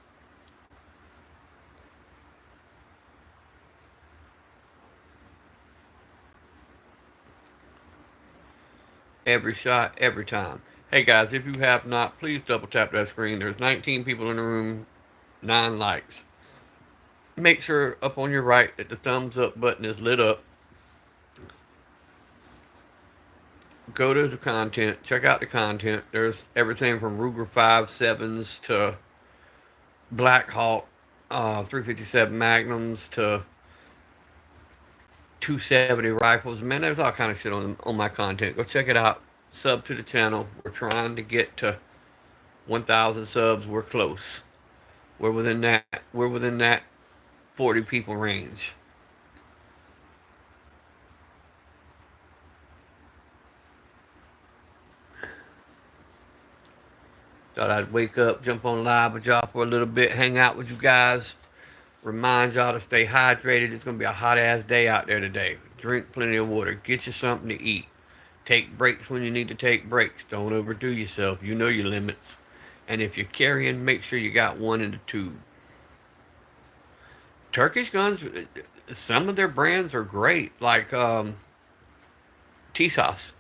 Every shot, every time. Hey guys, if you have not, please double tap that screen. There's 19 people in the room, 9 likes. Make sure up on your right that the thumbs up button is lit up. Go to the content, check out the content. There's everything from Ruger 5.7s to Black Hawk 357 Magnums to 270 rifles. Man, there's all kind of shit on my content. Go check it out. Sub to the channel. We're trying to get to 1,000 subs. We're close. We're within that. We're within that 40 people range. Thought I'd wake up, jump on live with y'all for a little bit, hang out with you guys, remind y'all to stay hydrated. It's going to be a hot ass day out there today. Drink plenty of water. Get you something to eat. Take breaks when you need to take breaks. Don't overdo yourself. You know your limits. And if you're carrying, make sure you got one in the tube. Turkish guns, some of their brands are great, like T-Sauce.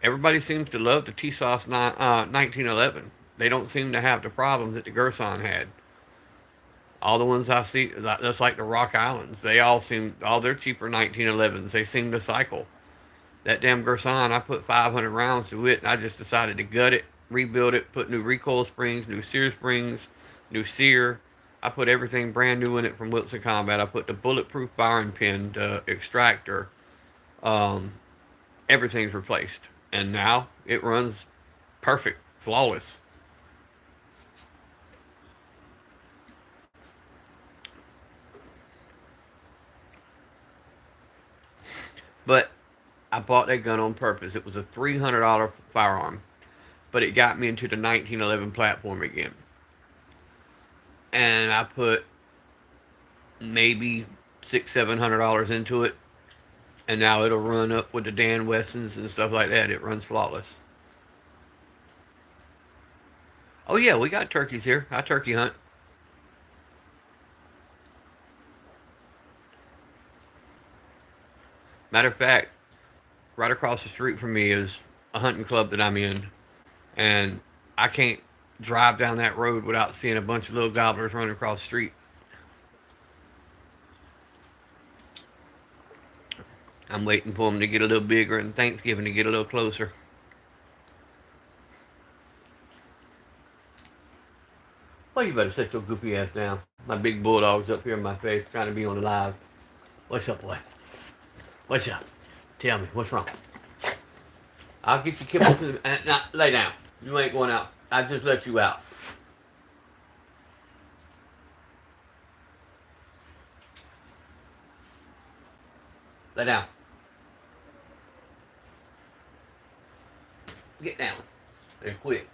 Everybody seems to love the T-Sauce 1911. They don't seem to have the problems that the Gerson had. All the ones I see, that's like the Rock Islands. They all seem, all their cheaper 1911s, they seem to cycle. That damn Gerson, I put 500 rounds to it, and I just decided to gut it, rebuild it, put new recoil springs, new sear springs, new sear. I put everything brand new in it from Wilson Combat. I put the bulletproof firing pin, the extractor. Um, Everything's replaced, and now it runs perfect, flawless. But I bought that gun on purpose. It was a $300 firearm, but it got me into the 1911 platform again. and I put maybe $600-700 into it, and now it'll run up with the Dan Wessons and stuff like that. It runs flawless. Oh yeah, we got turkeys here. I turkey hunt. Matter of fact, right across the street from me is a hunting club that I'm in, and I can't drive down that road without seeing a bunch of little gobblers running across the street. I'm waiting for them to get a little bigger and Thanksgiving to get a little closer. Well, you better sit your goofy ass down. My big bulldog's up here in my face trying to be on the live. What's up, boy? What's up? Tell me, what's wrong? I'll get you kibble to the... Now, lay down. You ain't going out. I just let you out. Lay down. Get down. There, quick.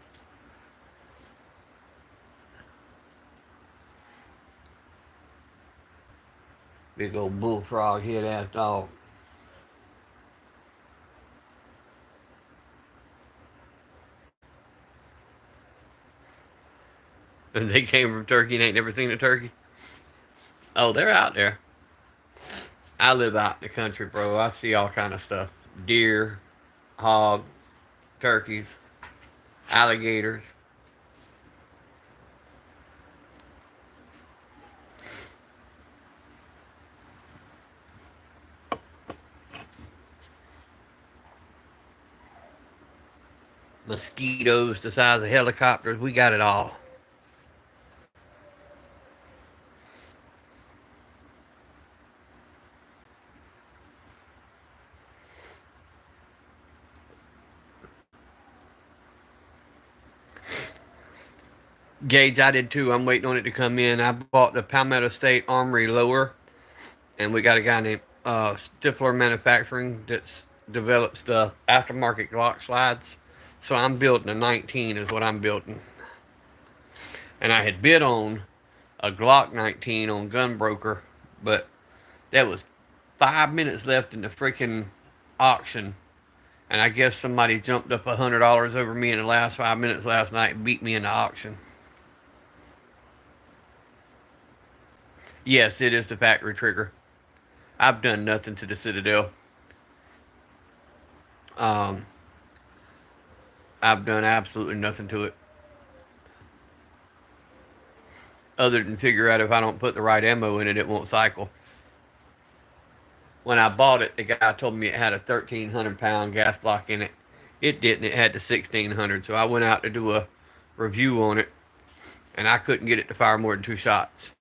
Big old bullfrog head ass dog. And they came from Turkey and ain't never seen a turkey. Oh, they're out there. I live out in the country, bro. I see all kind of stuff. Deer, hog, turkeys, alligators. Mosquitoes the size of helicopters. We got it all. Gage, I did too. I'm waiting on it to come in. I bought the Palmetto State Armory lower, and we got a guy named Stifler Manufacturing that's develops the aftermarket Glock slides. So I'm building a 19 is what I'm building. And I had bid on a Glock 19 on Gunbroker, but there was 5 minutes left in the freaking auction, and I guess somebody jumped up $100 over me in the last 5 minutes last night and beat me in the auction. Yes, it is the factory trigger. I've done nothing to the Citadel. Um, I've done absolutely nothing to it, other than figure out if I don't put the right ammo in it, it won't cycle. When I bought it, the guy told me it had a 1,300-pound gas block in it. It didn't. It had the 1,600. So I went out to do a review on it, and I couldn't get it to fire more than 2 shots.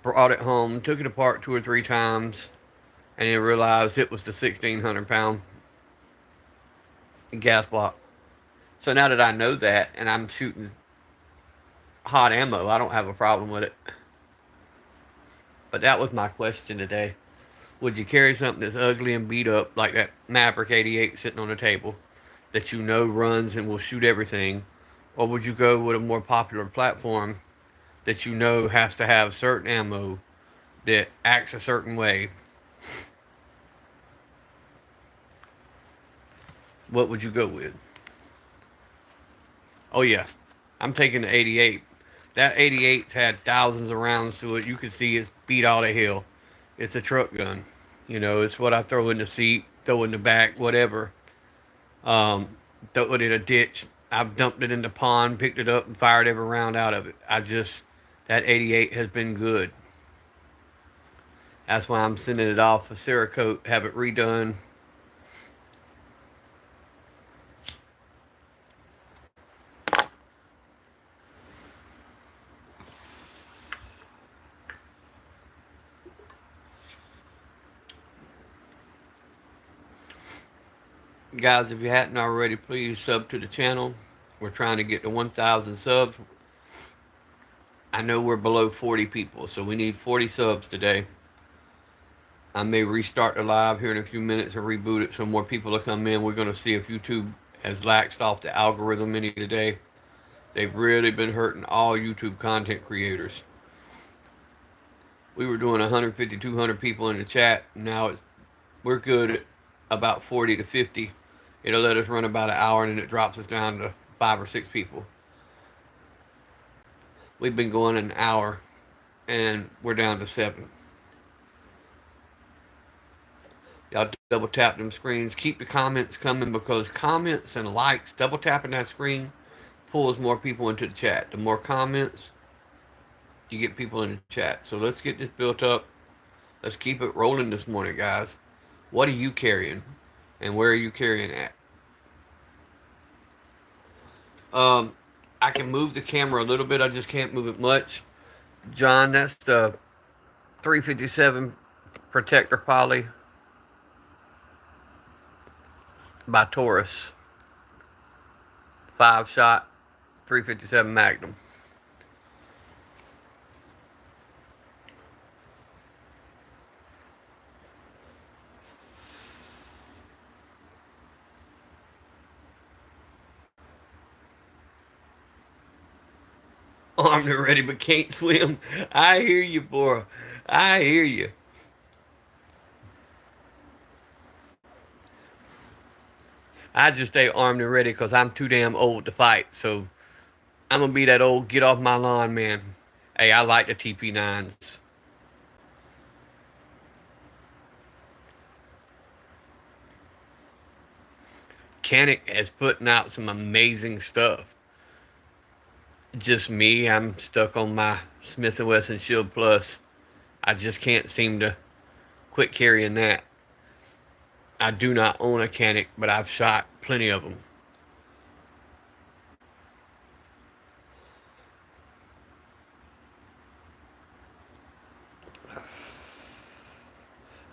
Brought it home, took it apart 2 or 3 times, and then realized it was the 1,600-pound gas block. So now that I know that, and I'm shooting hot ammo, I don't have a problem with it. But that was my question today. Would you carry something that's ugly and beat up, like that Maverick 88 sitting on the table, that you know runs and will shoot everything? Or would you go with a more popular platform that you know has to have certain ammo that acts a certain way? What would you go with? Oh yeah, I'm taking the 88. That 88's had thousands of rounds to it. You can see it's beat all the hell. It's a truck gun. You know, it's what I throw in the seat, throw in the back, whatever. Um, Throw it in a ditch. I've dumped it in the pond, picked it up, and fired every round out of it. That 88 has been good. That's why I'm sending it off for Cerakote, have it redone. Guys, if you hadn't already, please sub to the channel. We're trying to get to 1,000 subs. I know we're below 40 people, so we need 40 subs today. I may restart the live here in a few minutes and reboot it so more people will come in. We're going to see if YouTube has laxed off the algorithm any today. They've really been hurting all YouTube content creators. We were doing 150, 200 people in the chat. Now we're good at about 40 to 50. It'll let us run about an hour, and then it drops us down to 5 or 6 people. We've been going an hour, and we're down to 7. Y'all double tap them screens. Keep the comments coming, because comments and likes, double tapping that screen pulls more people into the chat. The more comments, you get people in the chat. So let's get this built up. Let's keep it rolling this morning, guys. What are you carrying? And where are you carrying at? I can move the camera a little bit. I just can't move it much. John, that's the 357 Protector Poly by Taurus. 5-shot 357 Magnum. Armed and ready but can't swim. I hear you, boy. I hear you. I just stay armed and ready because I'm too damn old to fight. So I'm going to be that old get off my lawn man. Hey, I like the TP9s. Canic is putting out some amazing stuff. Just me, I'm stuck on my Smith & Wesson Shield Plus. I just can't seem to quit carrying that. I do not own a Canic, but I've shot plenty of them.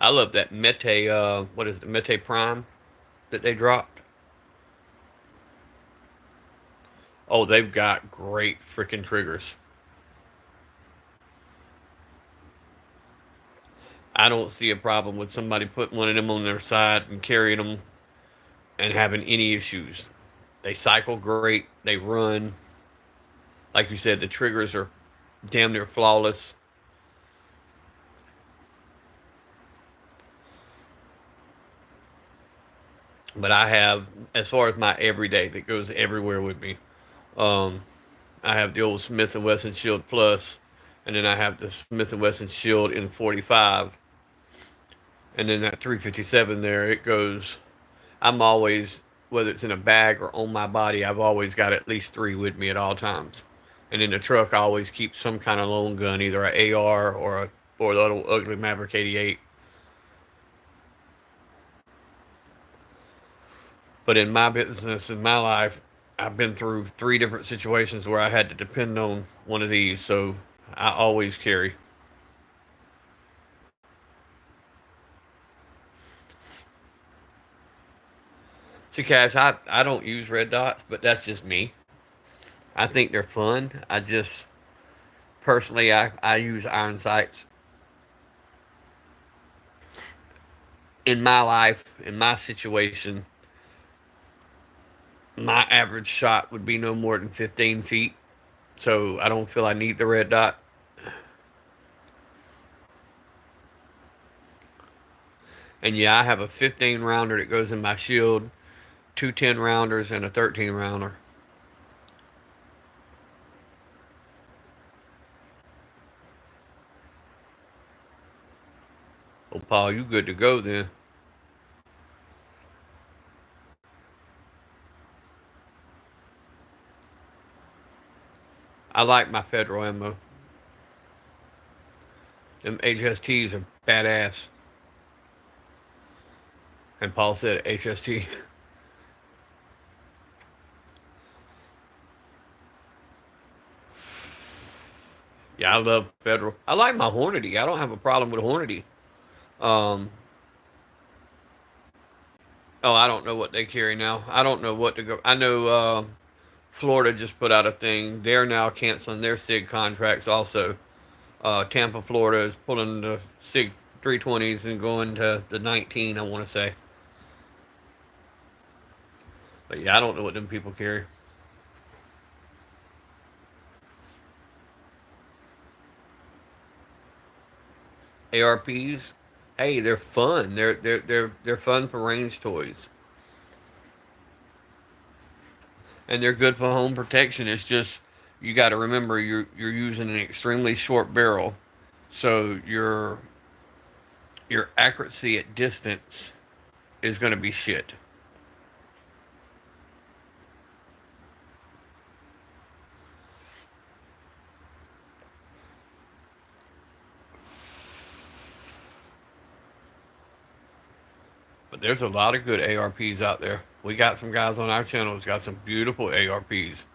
I love that Mete, what is it, Mete Prime that they dropped. Oh, they've got great freaking triggers. I don't see a problem with somebody putting one of them on their side and carrying them and having any issues. They cycle great. They run. Like you said, the triggers are damn near flawless. But I have, as far as my everyday that goes everywhere with me, I have the old Smith & Wesson Shield Plus, and then I have the Smith & Wesson Shield in 45, and then that 357 there, it goes, I'm always, whether it's in a bag or on my body, I've always got at least 3 with me at all times. And in the truck, I always keep some kind of long gun, either an AR or the little ugly Maverick 88. But in my business, in my life, I've been through 3 different situations where I had to depend on one of these, so I always carry. See, Cash, I don't use red dots, but that's just me. I think they're fun. I just, personally, I use iron sights. In my life, in my situation, my average shot would be no more than 15 feet. So I don't feel I need the red dot. And yeah, I have a 15 rounder that goes in my shield, 2 10 rounders, and a 13 rounder. Oh, Paul, you good to go then. I like my federal ammo. Them HSTs are badass. And Paul said HST. Yeah, I love federal. I like my Hornady. I don't have a problem with Hornady. Um, oh, I don't know what they carry now. I don't know what to go. I know Florida just put out a thing. They're now canceling their SIG contracts also. Tampa, Florida is pulling the SIG 320s and going to the 19, I want to say. But yeah, I don't know what them people carry. ARPs, hey, they're fun. They're fun for range toys, and they're good for home protection. It's just you got to remember you're using an extremely short barrel, so your accuracy at distance is going to be shit. But there's a lot of good ARPs out there. We got some guys on our channel who's got some beautiful ARPs.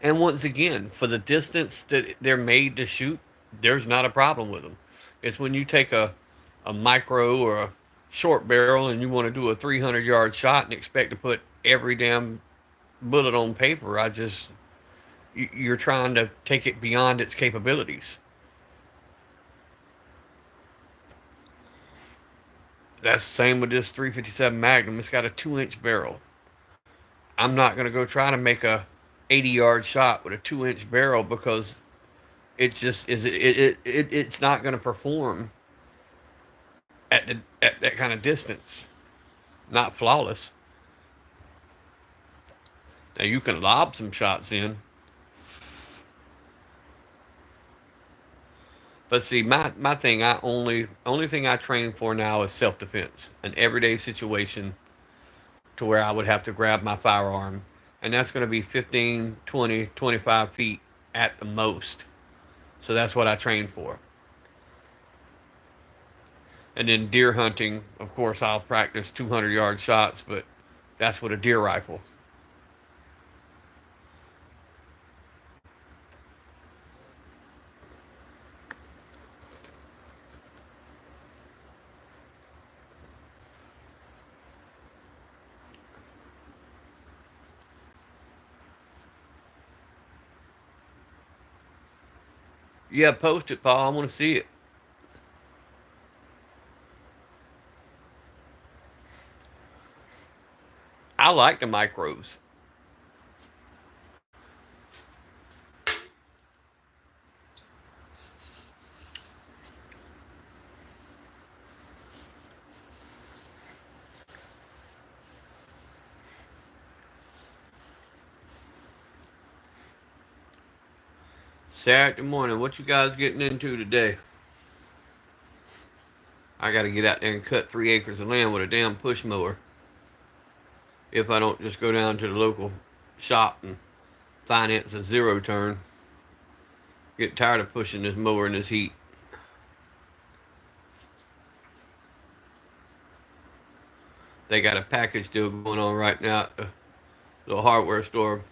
And once again, for the distance that they're made to shoot, there's not a problem with them. It's when you take a micro or a short barrel and you want to do a 300-yard shot and expect to put every damn bullet on paper. You're trying to take it beyond its capabilities. That's the same with this 357 Magnum. It's got a 2-inch barrel. I'm not going to go try to make a 80-yard shot with a 2-inch barrel because it's not going to perform at that kind of distance. Not flawless. Now you can lob some shots in, but see, my thing, I only thing I train for now is self defense, an everyday situation to where I would have to grab my firearm, and that's going to be 15, 20, 25 feet at the most. So that's what I train for. And then deer hunting, of course, I'll practice 200-yard shots, but that's with a deer rifle. Yeah, post it, Paul. I want to see it. I like the micros. Saturday morning, what you guys getting into today? I got to get out there and cut 3 acres of land with a damn push mower. If I don't just go down to the local shop and finance a zero turn. Get tired of pushing this mower in this heat. They got a package deal going on right now at the little hardware store.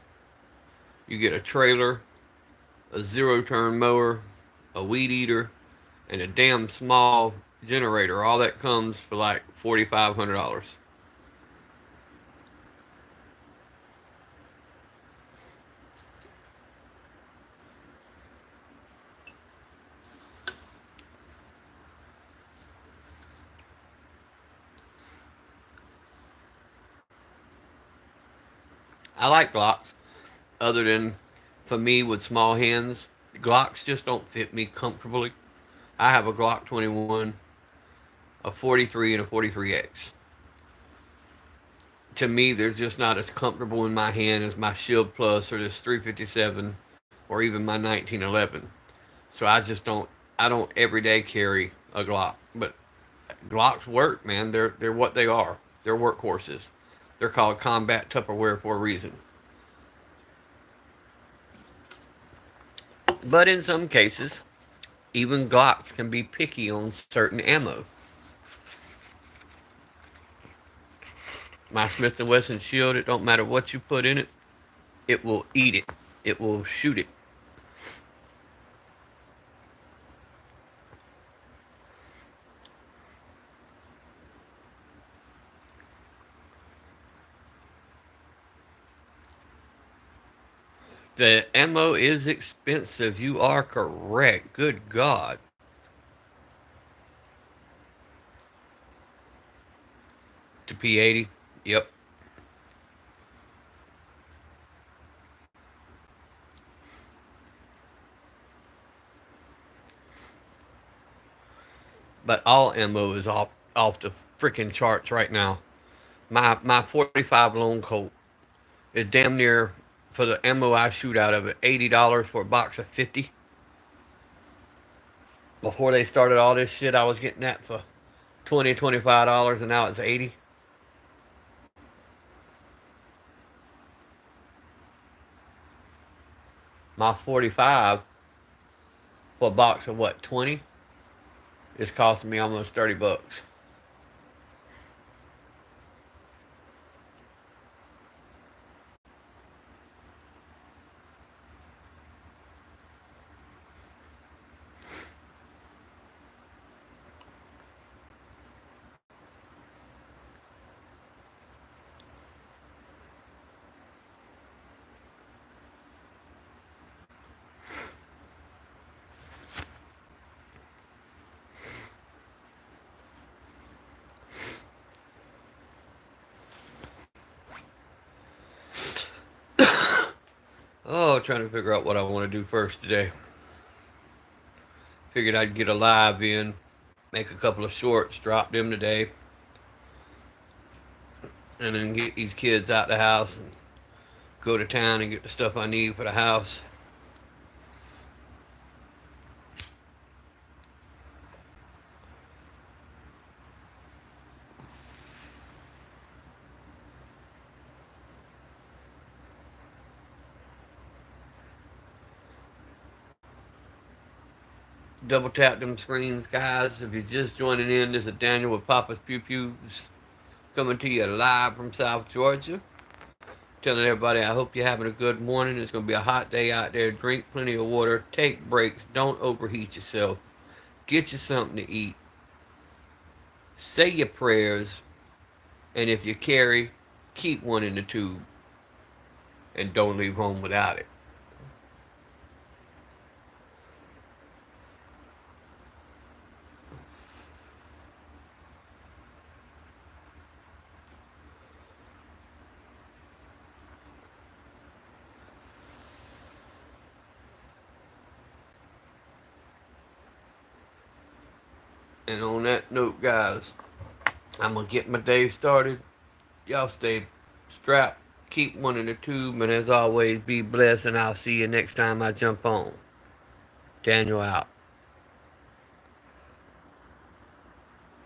You get a trailer, a zero turn mower, a weed eater, and a damn small generator. All that comes for like $4,500. I like Glocks, other than for me with small hands. Glocks just don't fit me comfortably. I have a Glock 21, a 43, and a 43X. To me, they're just not as comfortable in my hand as my Shield Plus or this 357 or even my 1911. So I don't every day carry a Glock. But Glocks work, man. They're what they are. They're workhorses. They're called combat Tupperware for a reason. But in some cases, even Glocks can be picky on certain ammo. My Smith & Wesson Shield, it don't matter what you put in it, it will eat it. It will shoot it. The ammo is expensive. You are correct. Good God. The P80. Yep. But all ammo is off the freaking charts right now. My 45 Lone Colt is damn near, for the ammo I shoot out of it, $80 for a box of 50. Before they started all this shit, I was getting that for $20, $25, and now it's 80. My 45 for a box of what, 20 is costing me almost $30. Oh, trying to figure out what I want to do first today. Figured I'd get a live in, make a couple of shorts, drop them today, and then get these kids out the house and go to town and get the stuff I need for the house. Double tap them screens, guys. If you're just joining in, this is Daniel with Papa's Pew Pews, coming to you live from South Georgia. Telling everybody I hope you're having a good morning. It's going to be a hot day out there. Drink plenty of water. Take breaks. Don't overheat yourself. Get you something to eat. Say your prayers. And if you carry, keep one in the tube. And don't leave home without it. And on that note, guys, I'm going to get my day started. Y'all stay strapped. Keep one in the tube. And as always, be blessed. And I'll see you next time I jump on. Daniel out.